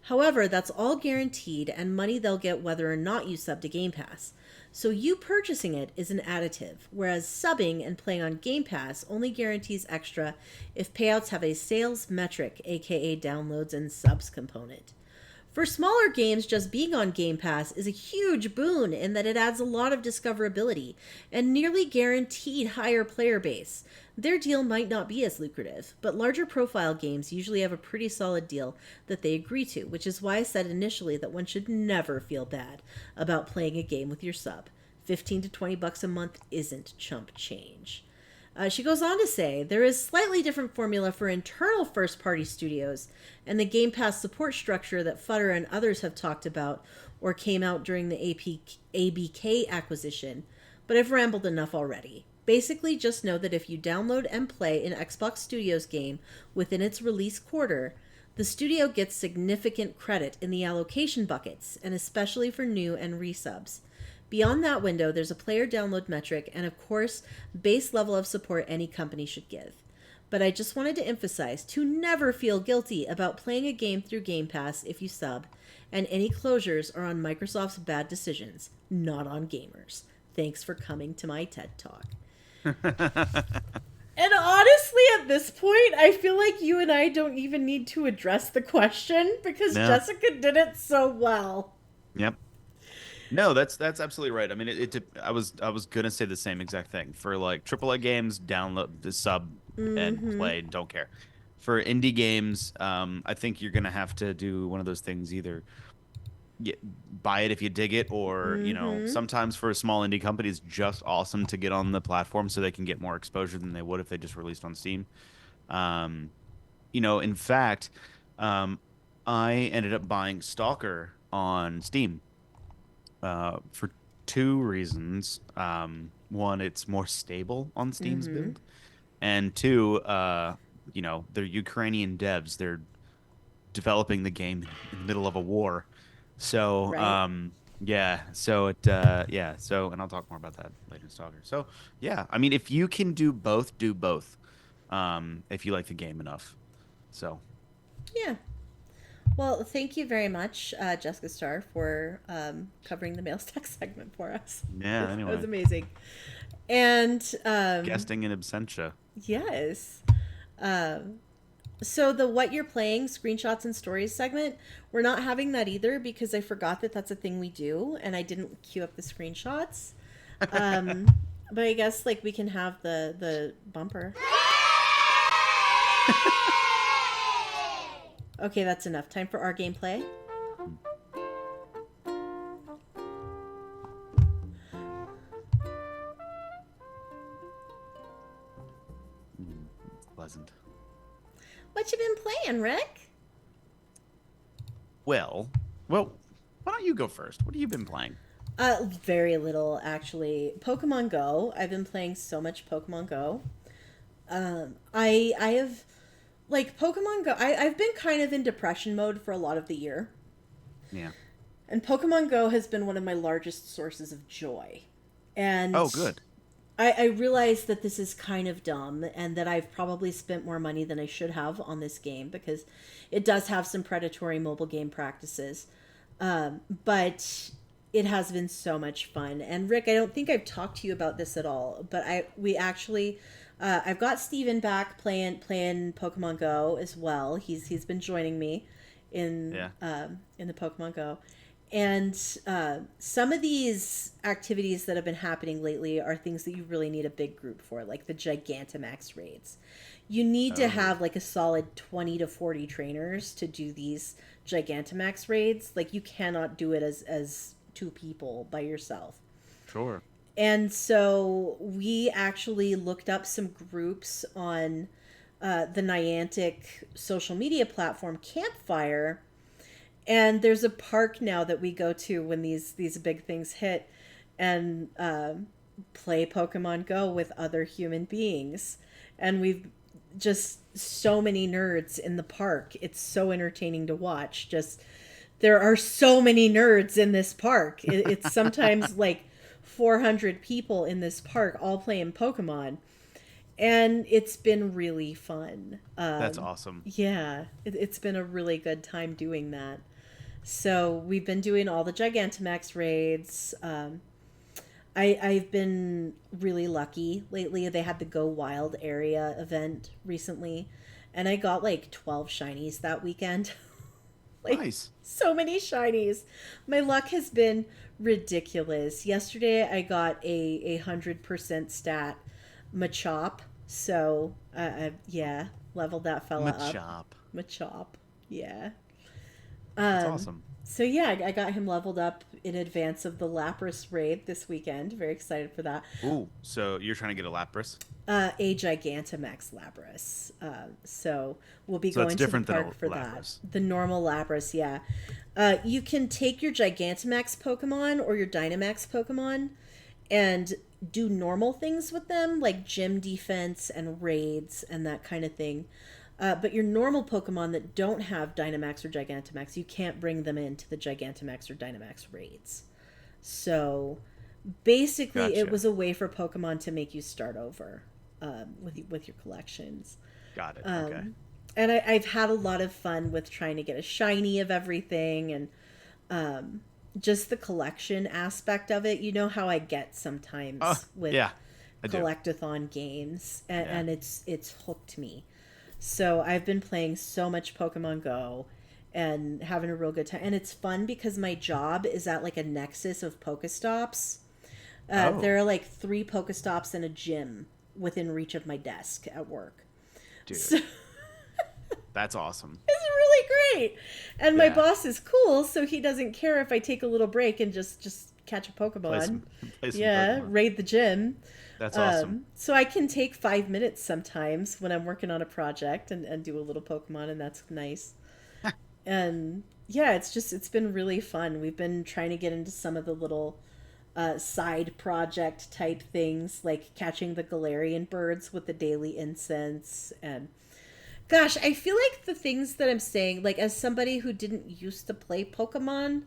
However, that's all guaranteed and money they'll get whether or not you sub to Game Pass. So you purchasing it is an additive, whereas subbing and playing on Game Pass only guarantees extra if payouts have a sales metric, aka downloads and subs component. For smaller games, just being on Game Pass is a huge boon in that it adds a lot of discoverability and nearly guaranteed higher player base. Their deal might not be as lucrative, but larger profile games usually have a pretty solid deal that they agree to, which is why I said initially that one should never feel bad about playing a game with your sub. 15 to 20 bucks a month isn't chump change. She goes on to say there is slightly different formula for internal first-party studios, and the Game Pass support structure that Futter and others have talked about or came out during the ABK acquisition. But I've rambled enough already. Basically, just know that if you download and play an Xbox Studios game within its release quarter, the studio gets significant credit in the allocation buckets, and especially for new and resubs. Beyond that window, there's a player download metric and, of course, base level of support any company should give. But I just wanted to emphasize to never feel guilty about playing a game through Game Pass if you sub, and any closures are on Microsoft's bad decisions, not on gamers. Thanks for coming to my TED Talk. And honestly, at this point, I feel like you and I don't even need to address the question because No. Jessica did it so well. Yep. No, that's absolutely right. I mean, I was gonna say the same exact thing for like AAA games. Download the sub and Mm-hmm. play. Don't care. For indie games, I think you're gonna have to do one of those things either buy it if you dig it, or Mm-hmm. sometimes for a small indie company, it's just awesome to get on the platform so they can get more exposure than they would if they just released on Steam. Um, in fact, um, I ended up buying Stalker on Steam for two reasons. One, it's more stable on Steam's Mm-hmm. build, and two, they're Ukrainian devs. They're developing the game in the middle of a war. So, Right. and I'll talk more about that later in Stalker. So, yeah, I mean, if you can do both, do both. If you like the game enough. So, Yeah. Well, thank you very much, Jessica Starr, for covering the mail stack segment for us. yeah, That was anyway, amazing. And guesting in absentia. yes. Um, so the what you're playing screenshots and stories segment, we're not having that either because I forgot that that's a thing we do and I didn't queue up the screenshots. Um, but I guess like we can have the bumper. Okay, that's enough. Time for our gameplay. It's pleasant. What you been playing, Rick? Well, why don't you go first? What have you been playing? Very little actually. Pokemon Go. I've been playing so much Pokemon Go. I have like Pokemon Go. I've been kind of in depression mode for a lot of the year, Yeah. and Pokemon Go has been one of my largest sources of joy. And Oh, good. I realize that this is kind of dumb and that I've probably spent more money than I should have on this game because it does have some predatory mobile game practices. But it has been so much fun. And Rick, I don't think I've talked to you about this at all, but we actually I've got Steven back playing Pokemon Go as well. He's been joining me Yeah. in the Pokemon Go. And some of these activities that have been happening lately are things that you really need a big group for, like the Gigantamax raids. You need to Oh, have like a solid 20 to 40 trainers to do these Gigantamax raids. Like you cannot do it as two people by yourself. sure. And so we actually looked up some groups on the Niantic social media platform Campfire, and there's a park now that we go to when these big things hit, and play Pokemon Go with other human beings, and we've just so many nerds in the park. It's so entertaining to watch. Just there are so many nerds in this park. It's sometimes like 400 people in this park all playing Pokemon, and it's been really fun. That's awesome. Yeah, it's been a really good time doing that. So we've been doing all the Gigantamax raids. I've been really lucky lately. They had the Go Wild area event recently, and I got like 12 shinies that weekend. Like Nice. so many shinies. My luck has been ridiculous. Yesterday I got a 100% stat Machop. So yeah, leveled that fella up. Machop. Machop. Yeah. That's Um, awesome. so yeah, I got him leveled up in advance of the Lapras raid this weekend. Very excited for that. Ooh, so you're trying to get a Lapras? A Gigantamax Lapras. So we'll be So that's going to the different than a park for that. Lapras. The normal Lapras, yeah. You can take your Gigantamax Pokemon or your Dynamax Pokemon and do normal things with them, like gym defense and raids and that kind of thing. But your normal Pokemon that don't have Dynamax or Gigantamax, you can't bring them into the Gigantamax or Dynamax raids. So basically, it Gotcha. was a way for Pokemon to make you start over with your collections. Got it. Okay. Um, and I've had a lot of fun with trying to get a shiny of everything and just the collection aspect of it. You know how I get Oh, sometimes with yeah, I do. collectathon games, and, Yeah. and it's hooked me. So I've been playing so much Pokemon Go and having a real good time. And it's fun because my job is at like a nexus of Pokestops. Oh, There are like three Pokestops and a gym within reach of my desk at work. So dude, that's awesome. it's really great. And my Yeah. boss is cool, so he doesn't care if I take a little break and just catch a Play Pokemon. some play some Yeah, Pokemon. raid the gym. That's awesome. So I can take 5 minutes sometimes when I'm working on a project and do a little Pokemon, and that's nice. And yeah, it's been really fun. We've been trying to get into some of the little side project type things, like catching the Galarian birds with the daily incense. And gosh, I feel like the things that I'm saying, like as somebody who didn't used to play Pokemon,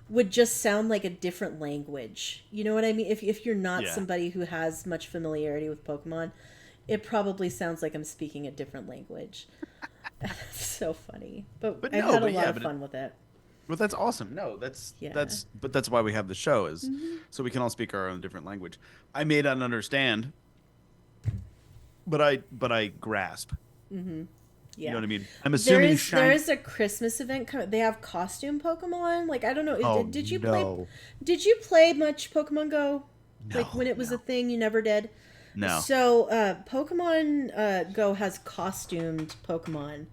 would just sound like a different language. You know what I mean? If you're not Yeah. somebody who has much familiarity with Pokemon, it probably sounds like I'm speaking a different language. It's so funny. But But I've no, had a but lot yeah, of fun with it. but that's awesome. No, that's Yeah. that's but that's why we have the show is Hmm. so we can all speak our own different language. I may not understand, but I grasp. You know Yeah. what I mean? I'm There assuming is there shiny. is a Christmas event coming. They have costume Pokemon. Like I don't know. Oh Did you play? no. Did you play much Pokemon Go? Like when No, it was a no. thing, you never did. No. So Pokemon Go has costumed Pokemon,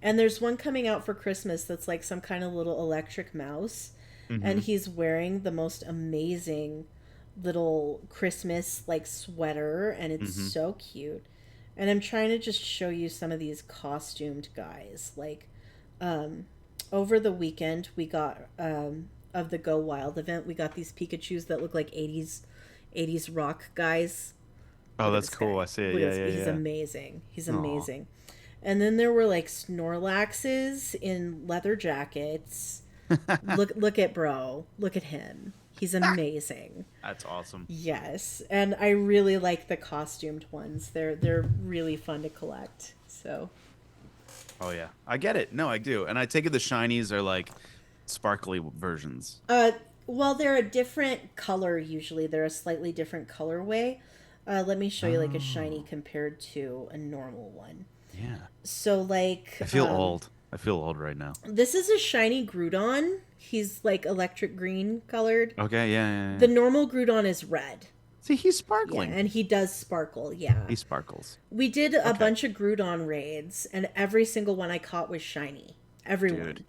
and there's one coming out for Christmas that's like some kind of little electric mouse, and Mm-hmm. he's wearing the most amazing little Christmas like sweater, and it's Mm-hmm. so cute. And I'm trying to just show you some of these costumed guys. Like um, over the weekend, we got of the Go Wild event, we got these Pikachu's that look like 80s rock guys. Oh, Look at that's this cool. guy. I see it. Look at Yeah, this. He's yeah, amazing. He's yeah. Aw. amazing. And then there were like Snorlaxes in leather jackets. Look at bro. Look at him. He's amazing. That's awesome. Yes, and I really like the costumed ones. They're really fun to collect. So, Oh yeah. I get it. No, I do. And I take it the shinies are like sparkly versions. uh, well, they're a different color usually. They're a slightly different colorway. Let me show you like a shiny Oh, compared to a normal one. yeah. So, I like, feel old. I feel old right now. this is a shiny Groudon. He's like electric green colored. Okay, yeah, yeah, The yeah. normal Groudon is red. See, he's Yeah, sparkling. and he does sparkle. Yeah. He sparkles. We did a Okay, bunch of Groudon raids, and every single one I caught was shiny. dude. Everyone. So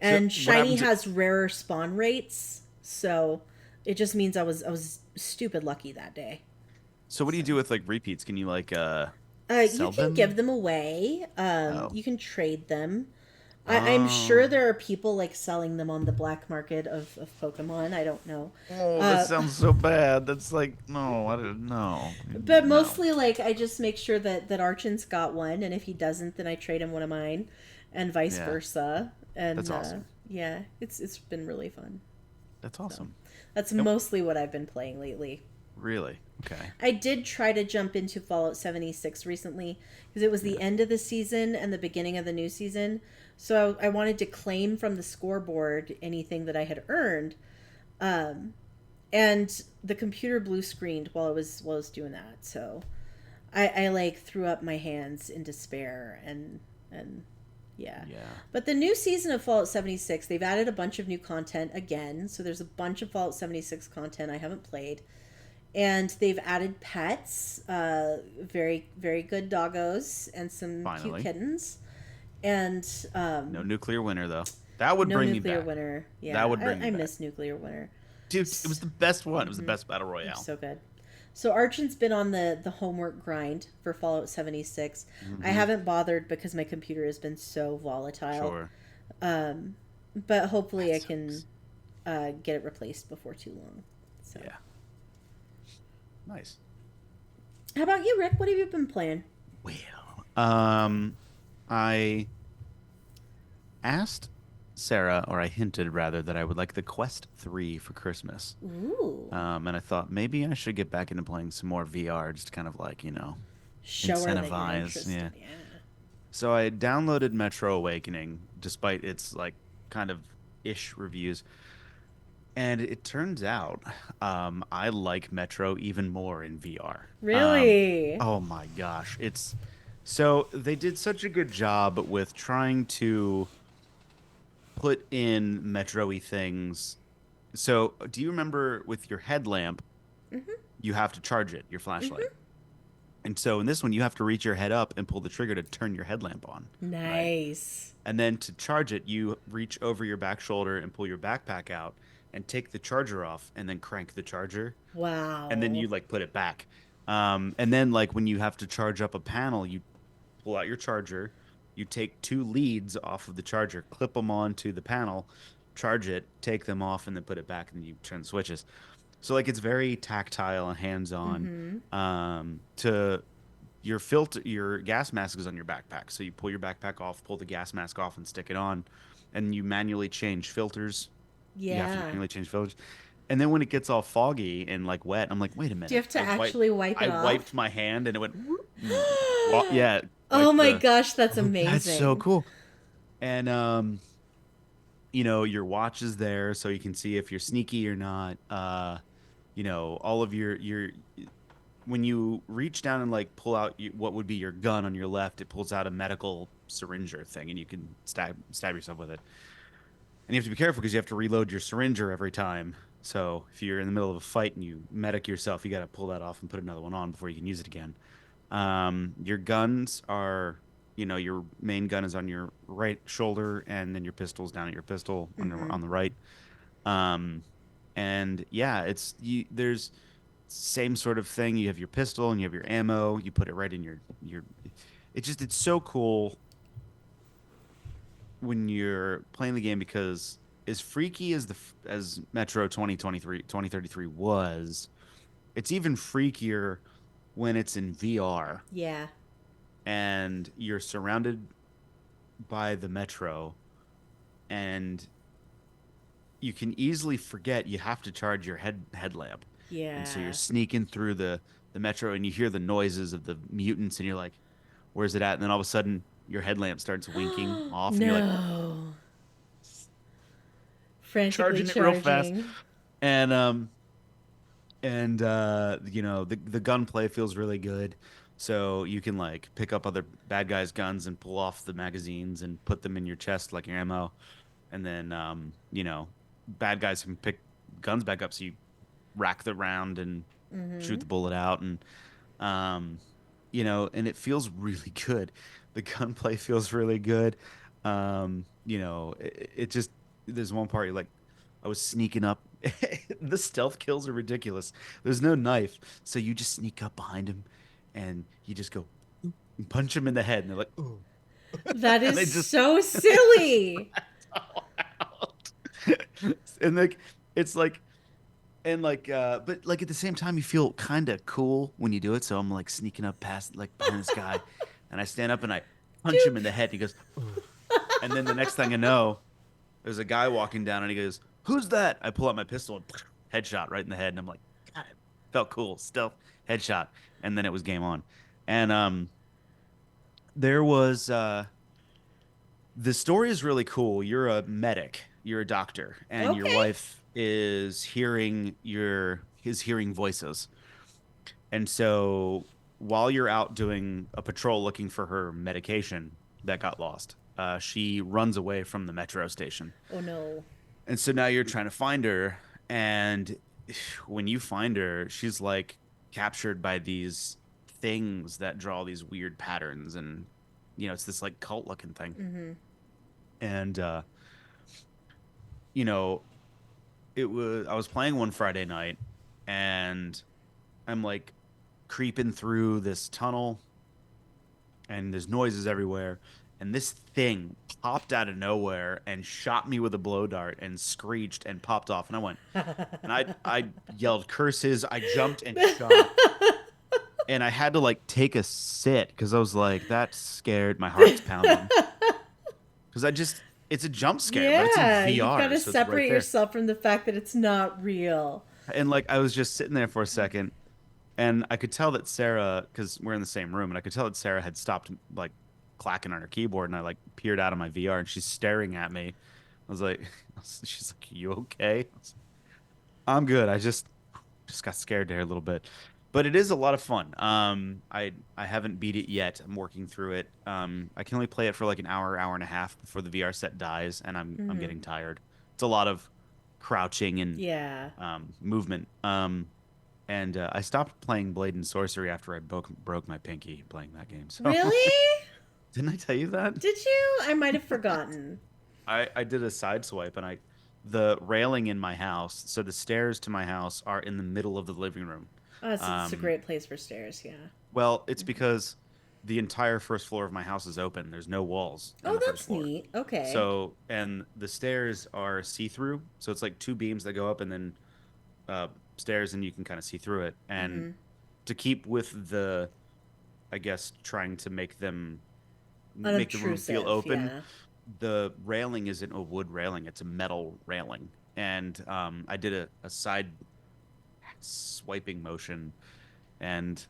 And what shiny happened to? has rarer spawn rates, so it just means I was stupid lucky that day. So what do you So do with like repeats? Can you like you sell can give them? them away. Oh. You can trade them. I'm sure Oh. there are people like selling them on the black market of Pokemon. I don't know. Oh, that Uh, sounds so bad. That's like no, I didn't know. but No. mostly like I just make sure that Archon's got one, and if he doesn't, then I trade him one of mine, and vice Yeah, versa. And that's awesome. yeah, it's been really fun. That's So awesome. that's Nope. mostly what I've been playing lately. Really? Okay. I did try to jump into Fallout 76 recently because it was the Yeah. end of the season and the beginning of the new season. So I wanted to claim from the scoreboard anything that I had earned. Um, and the computer blue screened while I was doing that. So I like threw up my hands in despair and yeah. Yeah. But the new season of Fallout 76, they've added a bunch of new content again. So there's a bunch of Fallout 76 content I haven't played. And they've added pets, very, very good doggos, and some cute Finally. kittens. And No nuclear winter though. That would no bring me nuclear back. winter. That Yeah, would bring me I back. miss nuclear winter. Dude, it was the best one. It was the Mm-hmm. best battle royale. So good. So Archon's been on the homework grind for Fallout 76. I Mm-hmm. haven't bothered because my computer has been so volatile. Sure. But hopefully That I can sucks. get it replaced before too long. So, Yeah. Nice. how about you, Rick? What have you been playing? Well, I asked Sarah, or I hinted rather, that I would like the Quest 3 for Christmas. Ooh, And I thought maybe I should get back into playing some more VR, just kind of like, show her that you're incentivize. interested. Yeah. Yeah. So I downloaded Metro Awakening, despite its like kind of ish reviews. And it turns out I like Metro even more in VR. Really? Oh my gosh. It's so they did such a good job with trying to put in Metro-y things. So do you remember with your headlamp, Mm-hmm. you have to charge it, your flashlight? Mm-hmm. And so in this one, you have to reach your head up and pull the trigger to turn your headlamp on, right? Nice. And then to charge it, you reach over your back shoulder and pull your backpack out and take the charger off and then crank the charger. And then Wow. you like put it back. And then like when you have to charge up a panel, you pull out your charger, you take two leads off of the charger, clip them onto the panel, charge it, take them off, and then put it back, and you turn the switches. So like it's very tactile and hands-on. To your filter, your gas mask is on your backpack, so you pull your backpack off, pull the gas mask off, and stick it on, and you manually change filters. You have to Yeah. manually change filters. And then when it gets all foggy and like wet, I'm like, wait a Do you minute. have to actually wipe I it wiped off? my hand and it went whoop, yeah, Oh wipe my the gosh, that's I'm like, that's so amazing. cool. And your watch is there so you can see if you're sneaky or not. All of your when you reach down and like pull out what would be your gun on your left, it pulls out a medical syringer thing and you can stab yourself with it. And you have to be careful because you have to reload your syringer every time. So if you're in the middle of a fight and you medic yourself, you got to pull that off and put another one on before you can use it again. Your guns are, your main gun is on your right shoulder, and then your pistol's down at your pistol on the right. Um, and yeah, there's same sort of thing. You have your pistol and you have your ammo. You put it right in your. It's so cool when you're playing the game because as freaky as Metro 2033 was, it's even freakier when it's in VR Yeah. and you're surrounded by the metro and you can easily forget you have to charge your headlamp. And so you're Yeah. sneaking through the metro and you hear the noises of the mutants and you're like, where's it at? And then all of a sudden your headlamp starts winking off and you're like No. Frantically charging it real fast. charging. And the gunplay feels really good. So you can like pick up other bad guys' guns and pull off the magazines and put them in your chest like your ammo. And then bad guys can pick guns back up so you rack the round and shoot the bullet out um and it feels really good. The gunplay feels really good. It just there's one part like I was sneaking up. The stealth kills are ridiculous. There's no knife, so you just sneak up behind him and you just go and punch him in the head and they're like, "Ooh." That And is they just so silly. all out. And like it's like and like but like at the same time you feel kind of cool when you do it, so I'm like sneaking up past like behind this guy and I stand up and I punch him Doop. in the head and he goes, "Ugh." And then the next thing I know there's a guy walking down and he goes, "Who's that?" I pull out my pistol and headshot right in the head and I'm like, God, it felt cool. Stealth headshot. And then it was game on. And there was the story is really cool. You're a medic, you're a doctor, and your Okay. wife is hearing voices. And so while you're out doing a patrol looking for her medication that got lost, she runs away from the metro station. Oh no. And so now you're trying to find her. And when you find her, she's like captured by these things that draw these weird patterns. And, it's this like cult looking thing. And, you know, I was playing one Friday night and I'm like creeping through this tunnel and there's noises everywhere. And this thing popped out of nowhere and shot me with a blow dart and screeched and popped off. And I went, and I yelled curses. I jumped and shot. And I had to like take a sit because I was like, that scared my heart's pounding. Because it's a jump scare, but it's in Yeah, you've got VR, to so it's right separate there. yourself from the fact that it's not real. And like I was just sitting there for a second and I could tell that Sarah, because we're in the same room, and I could tell that Sarah had stopped like clacking on her keyboard, and I like peered out of my VR, and she's staring at me. I was like, she's like, "You okay?" I'm good. I just got scared there a little bit, but it is a lot of fun. I haven't beat it yet. I'm working through it. I can only play it for like an hour and a half before the VR set dies, and I'm Hmm. getting tired. It's a lot of crouching and Yeah. movement. And I stopped playing Blade and Sorcery after I broke my pinky playing that game. So Really? didn't I tell you that? Did you? I might have forgotten. I did a side swipe and I the railing in my house, so the stairs to my house are in the middle of the living room. Oh, it's a Um, great place for stairs. Yeah. well, it's because the entire first floor of my house is open. There's no walls in Oh, the first that's floor. neat. Okay. So, and the stairs are see-through. So it's like two beams that go up and then uh stairs and you can kind of see through it. And to keep with the, I guess, trying to make the room feel Unobtrusive. open, Yeah. the railing isn't a wood railing, it's a metal railing. And I did a side swiping motion and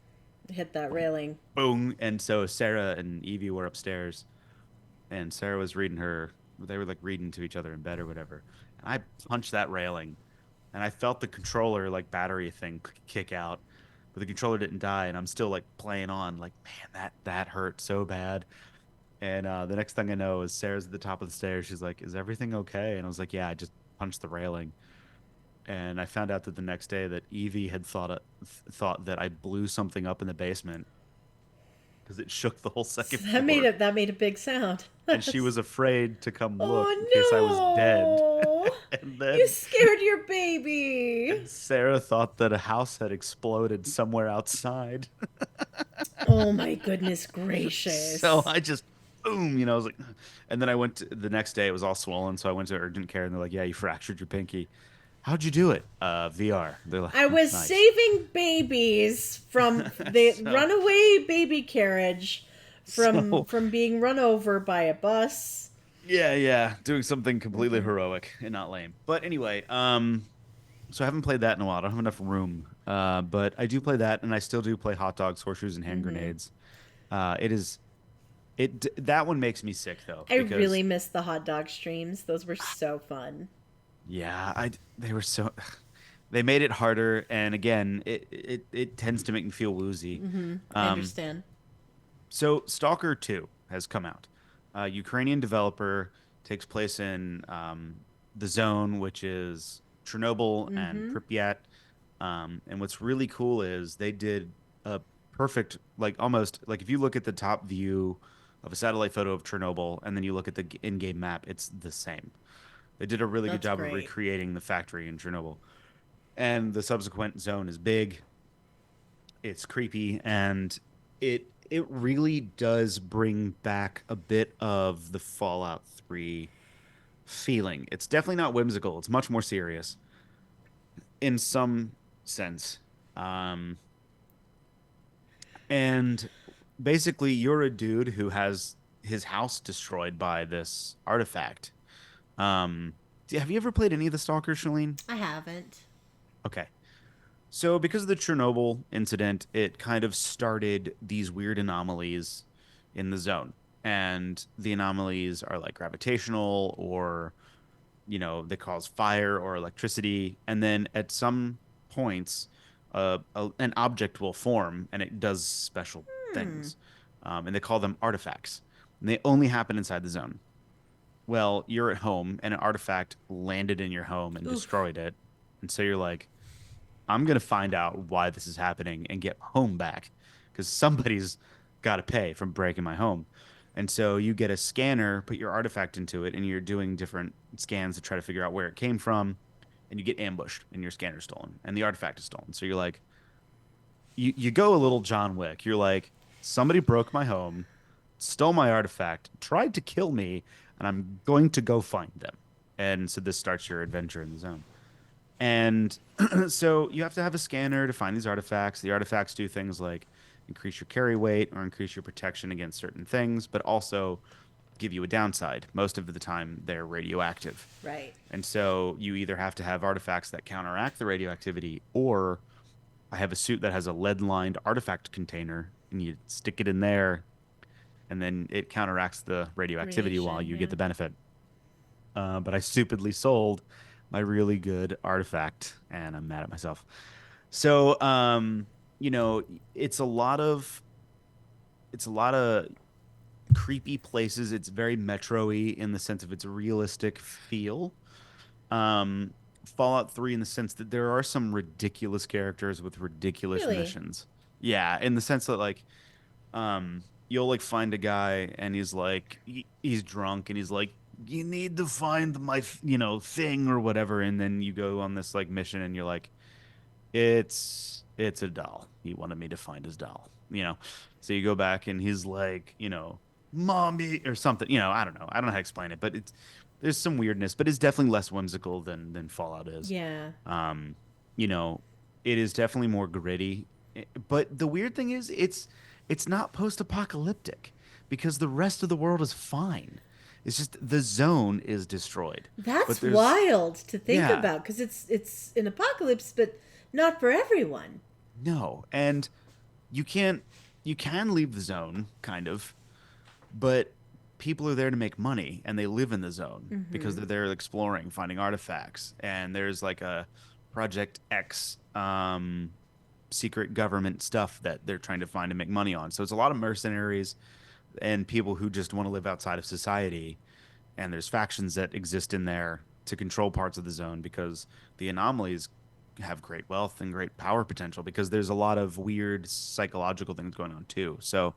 Hit that like railing. boom. And so Sarah and Evie were upstairs and Sarah was reading they were like reading to each other in bed or whatever. And I punched that railing and I felt the controller like battery thing kick out, but the controller didn't die and I'm still like playing on like, man, that hurt so bad. And the next thing I know is Sarah's at the top of the stairs. She's like, "Is everything okay?" And I was like, "Yeah, I just punched the railing." And I found out that the next day that Evie had thought that I blew something up in the basement because it shook the whole second So that made floor, it. That made a big sound. and she was afraid to come look in case I was dead. Oh no! And You then scared your baby. and Sarah thought that a house had exploded somewhere outside. Oh my goodness So gracious. I just boom, I was like, and then I went to, the next day it was all swollen, so I went to urgent care and they're like, "Yeah, you fractured your pinky." How'd you do it? VR. They're like, I was nice. saving babies from the So, runaway baby carriage so from being run over by a bus. yeah, yeah, doing something completely Hmm. heroic and not lame. But anyway, so I haven't played that in a while. I don't have enough room. But I do play that, and I still do play hot dogs, horseshoes, and hand Hmm. grenades. It is that one makes me sick though I really because miss the hot dog streams. Those were so fun. yeah, I they were so they made it harder, and again, it tends to make me feel woozy. I Um, understand. So Stalker 2 has come out. Ukrainian developer, takes place in the zone, which is Chernobyl and Hmm. Pripyat. And what's really cool is they did a perfect, like almost like if you look at the top view of a satellite photo of Chernobyl and then you look at the in-game map, it's the same. They did a really good That's job of great. recreating the factory in Chernobyl. And the subsequent zone is big, it's creepy, and it really does bring back a bit of the Fallout 3 feeling. It's definitely not whimsical. It's much more serious in some sense. Um, and basically you're a dude who has his house destroyed by this artifact. Have you ever played any of the Stalkers, Shalene? I haven't. Okay. So, because of the Chernobyl incident, it kind of started these weird anomalies in the zone. And the anomalies are like gravitational or, they cause fire or electricity. And then at some points, an object will form and it does special Hmm. things. And they call them artifacts. And they only happen inside the zone. Well, you're at home and an artifact landed in your home and Oof. destroyed it. And so you're like, I'm gonna find out why this is happening and get home back because somebody's got to pay from breaking my home. And so you get a scanner, put your artifact into it, and you're doing different scans to try to figure out where it came from, and you get ambushed and your scanner's stolen and the artifact is stolen. So you're like, you go a little John Wick. You're like, somebody broke my home, stole my artifact, tried to kill me, and I'm going to go find them. And so this starts your adventure in the zone. And so you have to have a scanner to find these artifacts. The artifacts do things like increase your carry weight or increase your protection against certain things, but also give you a downside. Most of the time, they're radioactive. Right. And so you either have to have artifacts that counteract the radioactivity, or I have a suit that has a lead lined artifact container, and you stick it in there, and then it counteracts the radioactivity while Radiation. you get Yeah. the benefit. But I stupidly sold my really good artifact, and I'm mad at myself. So, you know, it's a lot of it's a lot of creepy places. It's very metro-y in the sense of its realistic feel. Um, Fallout 3 in the sense that there are some ridiculous characters with ridiculous Really? missions. Yeah, in the sense that like you'll like find a guy and he's like he's drunk and he's like you need to find my thing or whatever, and then you go on this like mission and you're like it's a doll. He wanted me to find his doll, you know. So you go back and he's like, mommy or something, I don't know. I don't know how to explain it, but it's there's some weirdness, but it's definitely less whimsical than Fallout is. Yeah. Um, you know, it is definitely more gritty. But the weird thing is it's not post-apocalyptic because the rest of the world is fine. It's just the zone is destroyed. But That's there's wild to think yeah, about because it's an apocalypse, but not for everyone. no. And you can't you can leave the zone kind of, but people are there to make money and they live in the zone because they're there exploring, finding artifacts. And there's like a Project X secret government stuff that they're trying to find and make money on. So it's a lot of mercenaries and people who just want to live outside of society. And there's factions that exist in there to control parts of the zone because the anomalies have great wealth and great power potential because there's a lot of weird psychological things going on too. So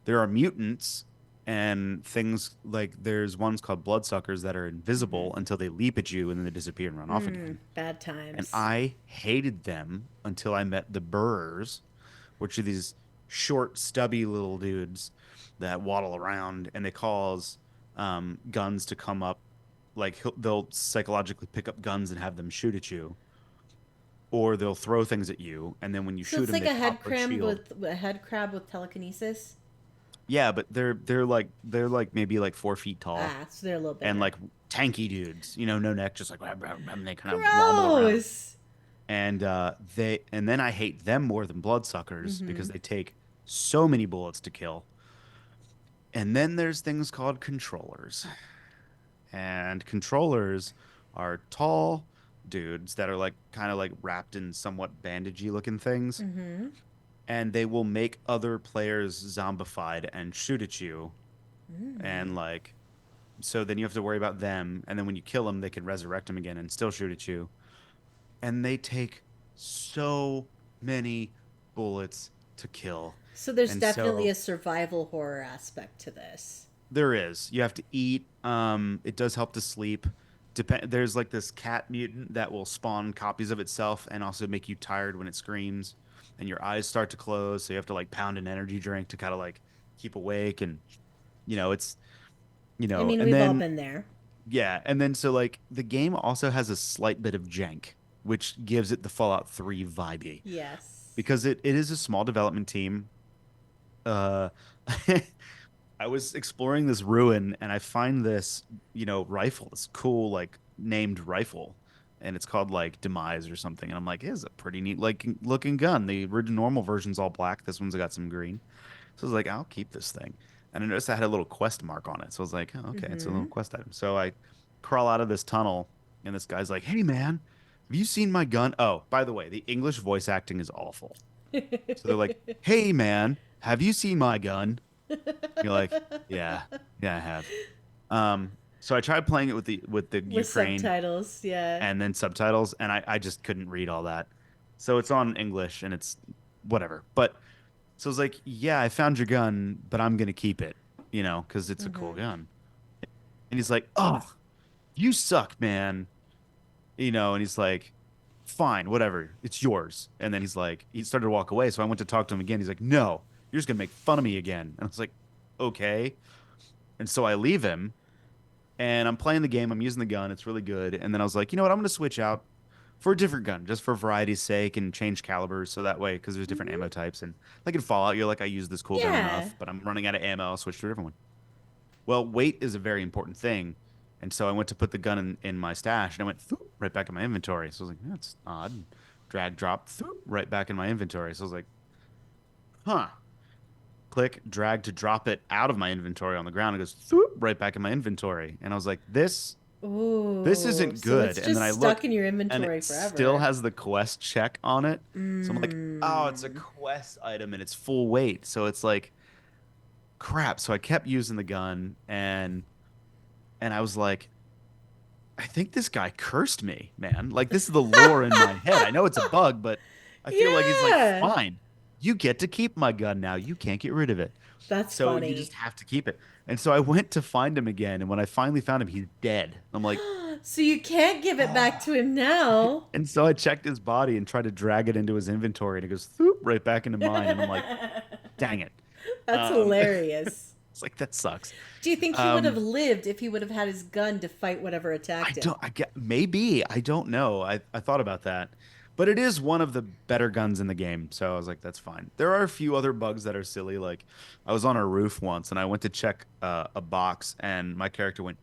there are mutants and things like there's ones called bloodsuckers that are invisible until they leap at you and then they disappear and run off again. Bad And times. I hated them until I met the Burrs, which are these short, stubby little dudes that waddle around and they cause guns to come up. Like they'll psychologically pick up guns and have them shoot at you, or they'll throw things at you, and then when you So shoot it's them, like they pop their shield. a head crab with telekinesis. Yeah, but they're like maybe like 4 feet tall Ah, so they're a little and bigger. like tanky dudes, no neck, just like and they kind of womble around. Gross. And then I hate them more than bloodsuckers because they take so many bullets to kill. And then there's things called controllers. And controllers are tall dudes that are like kind of like wrapped in somewhat bandagey looking things. And they will make other players zombified and shoot at you. And like, so then you have to worry about them. And then when you kill them, they can resurrect them again and still shoot at you. And they take so many bullets to kill. So there's And definitely so a survival horror aspect to this. there is. You have to eat. It does help to sleep. There's like this cat mutant that will spawn copies of itself and also make you tired when it screams, and your eyes start to close. So you have to like pound an energy drink to kind of like keep awake, and it's I mean, and we've all then been there. yeah, and then so like the game also has a slight bit of jank, which gives it the Fallout 3 vibe Yes. because it is a small development team. Uh, I was exploring this ruin and I find this, rifle, this cool like named rifle, and it's called like Demise or something. And I'm like, it's a pretty neat like looking gun. The original normal version's all black. This one's got some green. So I was like, I'll keep this thing. And I noticed I had a little quest mark on it. So I was like, oh, okay, it's a little quest item. So I crawl out of this tunnel and this guy's like, hey man, have you seen my gun? Oh, by the way, the English voice acting is awful. So they're like, hey man, have you seen my gun? You're like, yeah, yeah, I have. So I tried playing it with the With Ukraine subtitles, yeah. and then subtitles, and I just couldn't read all that. So it's on English and it's whatever. But so I was like, yeah, I found your gun, but I'm gonna keep it, because it's a cool gun. And he's like, oh, you suck, man. And he's like, fine, whatever, it's yours. And then he started to walk away. So I went to talk to him again. He's like, no, you're just gonna make fun of me again. And I was like, okay. And so I leave him and I'm playing the game. I'm using the gun. It's really good. And then I was like, you know what? I'm going to switch out for a different gun just for variety's sake and change calibers. So that way, because there's different ammo types. And like in Fallout, you're like, I use this cool gun Yeah. enough, but I'm running out of ammo. I'll switch to a different one. Well, weight is a very important thing. And so I went to put the gun in my stash and I went "Thoop," right back in my inventory. So I was like, that's odd. Drag, drop, "Thoop," right back in my inventory. So I was like, huh. Click, drag to drop it out of my inventory on the ground. It goes "Thoop," right back in my inventory. And I was like, this Ooh. isn't So good. it's And then just I stuck look in your and inventory it still forever. has the quest check on it. So I'm like, oh, it's a Mm. quest item and it's full weight. So it's like crap. So I kept using the gun and I was like, I think this guy cursed me, man. Like this is the lore in my head. I know it's a bug, but I feel like he's like, Yeah. fine, you get to keep my gun now. You can't get rid of it. That's So you funny. just have to keep it. And so I went to find him again, and when I finally found him, he's dead. I'm like, So you can't give it back to him now. and so I checked his body and tried to drag it into his inventory, and it goes thoop, right back into mine. And I'm like, dang it. That's hilarious. It's like that sucks. Do you think he would have Um, lived if he would have had his gun to fight whatever I attacked him? don't. I get maybe. I don't know. I thought about that, but it is one of the better guns in the game. So I was like, that's fine. There are a few other bugs that are silly. Like I was on a roof once and I went to check a box, and my character went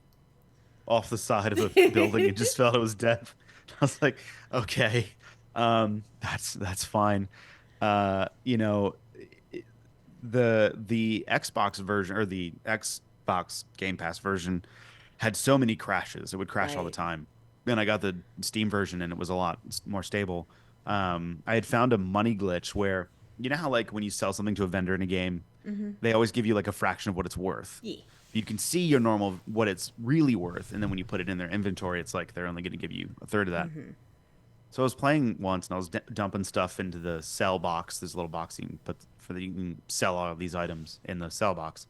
off the side of the building and just felt it was death. I was like, okay, that's fine. You know, the Xbox version or the Xbox Game Pass version had so many crashes. It would crash all the Right. time. Then I got the Steam version and it was a lot more stable. I had found a money glitch where you know how like when you sell something to a vendor in a game, Mm-hmm. they always give you like a fraction of what it's worth. Yeah. You can see your normal what it's really worth, and then when you put it in their inventory, it's like they're only going to give you a third of that. Mm-hmm. So I was playing once, and I was dumping stuff into the sell box. This little box you can put you can sell all of these items in the sell box.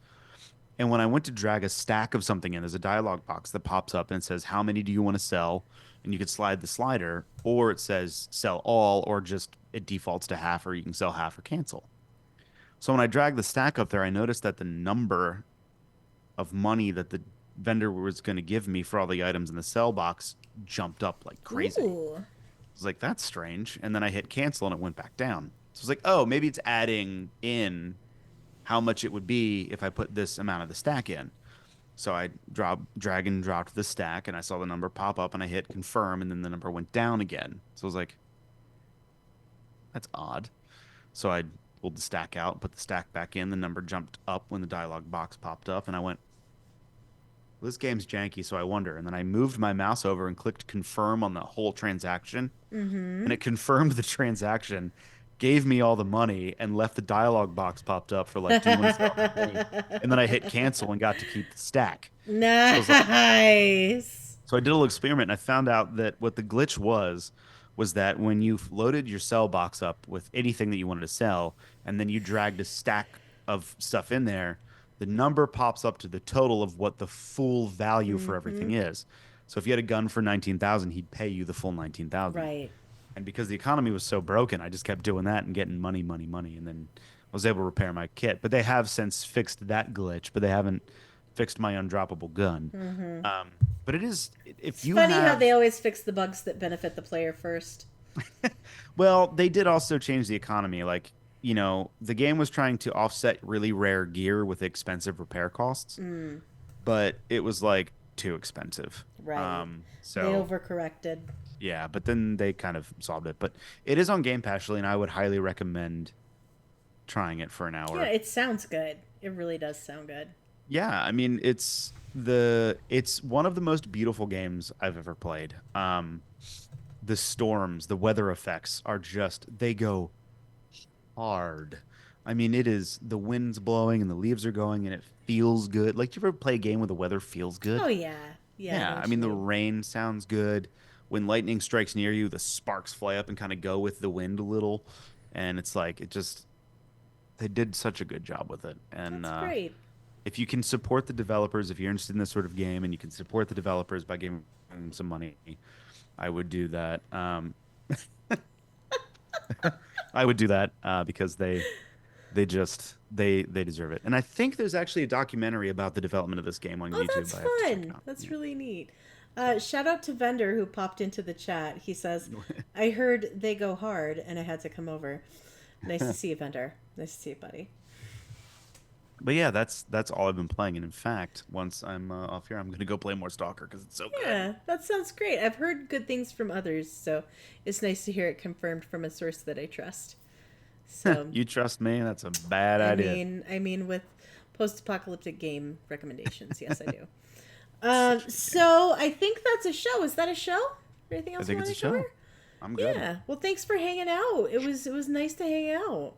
And when I went to drag a stack of something in, there's a dialog box that pops up and it says, "How many do you want to sell?" And you could slide the slider, or it says sell all, or just it defaults to half, or you can sell half or cancel. So when I dragged the stack up there, I noticed that the number of money that the vendor was going to give me for all the items in the sell box jumped up like crazy. Ooh. I was like, that's strange. And then I hit cancel and it went back down. So I was like, oh, maybe it's adding in how much it would be if I put this amount of the stack in. So I drag and dropped the stack, and I saw the number pop up, and I hit confirm, and then the number went down again. So I was like, that's odd. So I pulled the stack out, put the stack back in. The number jumped up when the dialog box popped up, and I went, well, this game's janky, so I wonder. And then I moved my mouse over and clicked confirm on the whole transaction, Mm-hmm. and it confirmed the transaction, gave me all the money, and left the dialog box popped up for like, do you want to sell for me? And then I hit cancel and got to keep the stack. So I was like, Nice. so I did a little experiment and I found out that what the glitch was that when you loaded your sell box up with anything that you wanted to sell, and then you dragged a stack of stuff in there, the number pops up to the total of what the full value for Mm-hmm. everything is. So if you had a gun for 19,000, he'd pay you the full 19,000. Right. And because the economy was so broken, I just kept doing that and getting money, money, money, and then I was able to repair my kit. But they have since fixed that glitch, but they haven't fixed my undroppable gun. Mm-hmm. Um, but it is if It's you funny how they have always fix the bugs that benefit the player first. well, they did also change the economy. Like, the game was trying to offset really rare gear with expensive repair costs, Mm, but it was like too expensive. right. They So overcorrected. yeah, but then they kind of solved it. But it is on Game Pass, and I would highly recommend trying it for an Yeah, hour. it sounds good. It really does sound good. Yeah, I mean it's one of the most beautiful games I've ever played. The storms, the weather effects are just they go hard. I mean, it is the wind's blowing and the leaves are going and it feels good. Like, do you ever play a game where the weather feels Oh good? yeah, yeah. I know Yeah, I what you mean, the mean. rain sounds good. When lightning strikes near you, the sparks fly up and kind of go with the wind a little. And it's like, they did such a good job with it. And That's great. if you can support the developers, if you're interested in this sort of game and you can support the developers by giving them some money, I would do that. I would do that because they deserve it. And I think there's actually a documentary about the development of this game on Oh, YouTube. that's I have to check fun. out. That's Yeah. really neat. Shout out to Vendor who popped into the chat. He says, "I heard they go hard, and I had to come over." Nice to see you, Vendor. Nice to see you, buddy. But yeah, that's all I've been playing. And in fact, once I'm off here, I'm gonna go play more Stalker because it's so good. Yeah, that sounds great. I've heard good things from others, so it's nice to hear it confirmed from a source that I trust. So, You trust me? That's a bad I idea. mean, I mean, with post-apocalyptic game recommendations, yes, I do. Such a good game. So I think that's a show. Is that a show? Anything I else you think want it's a to cover? show. I'm good. Yeah. Well, thanks for hanging out. It was nice to hang out.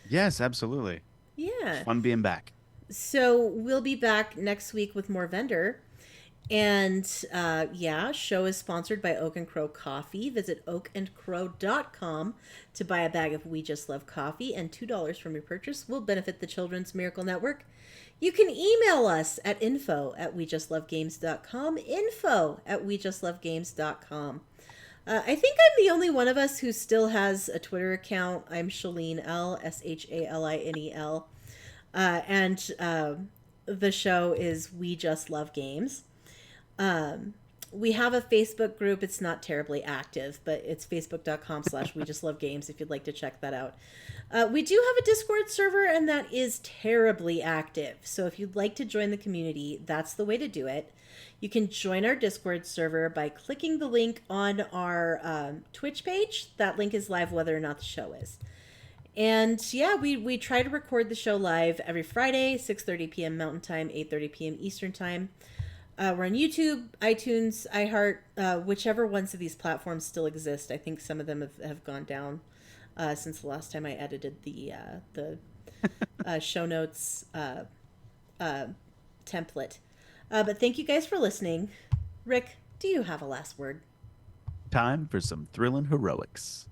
Yes, absolutely. Yeah. Fun being back. So we'll be back next week with more Vendor. And yeah, show is sponsored by Oak and Crow Coffee. Visit oakandcrow.com to buy a bag of We Just Love Coffee, and $2 from your purchase will benefit the Children's Miracle Network. You can email us at info@wejustlovegames.com, info@wejustlovegames.com. I think I'm the only one of us who still has a Twitter account. I'm Shalene L, Shalinel. And the show is We Just Love Games. We have a Facebook group. It's not terribly active, but it's facebook.com/, we just love games if you'd like to check that out. We do have a Discord server, and that is terribly active. So if you'd like to join the community, that's the way to do it. You can join our Discord server by clicking the link on our Twitch page. That link is live whether or not the show is. And yeah, we try to record the show live every Friday, 6:30 p.m. Mountain Time, 8:30 p.m. Eastern Time. We're on YouTube, iTunes, iHeart, whichever ones of these platforms still exist. I think some of them have gone down since the last time I edited the show notes template. But thank you guys for listening. Rick, do you have a last word? Time for some thrilling heroics.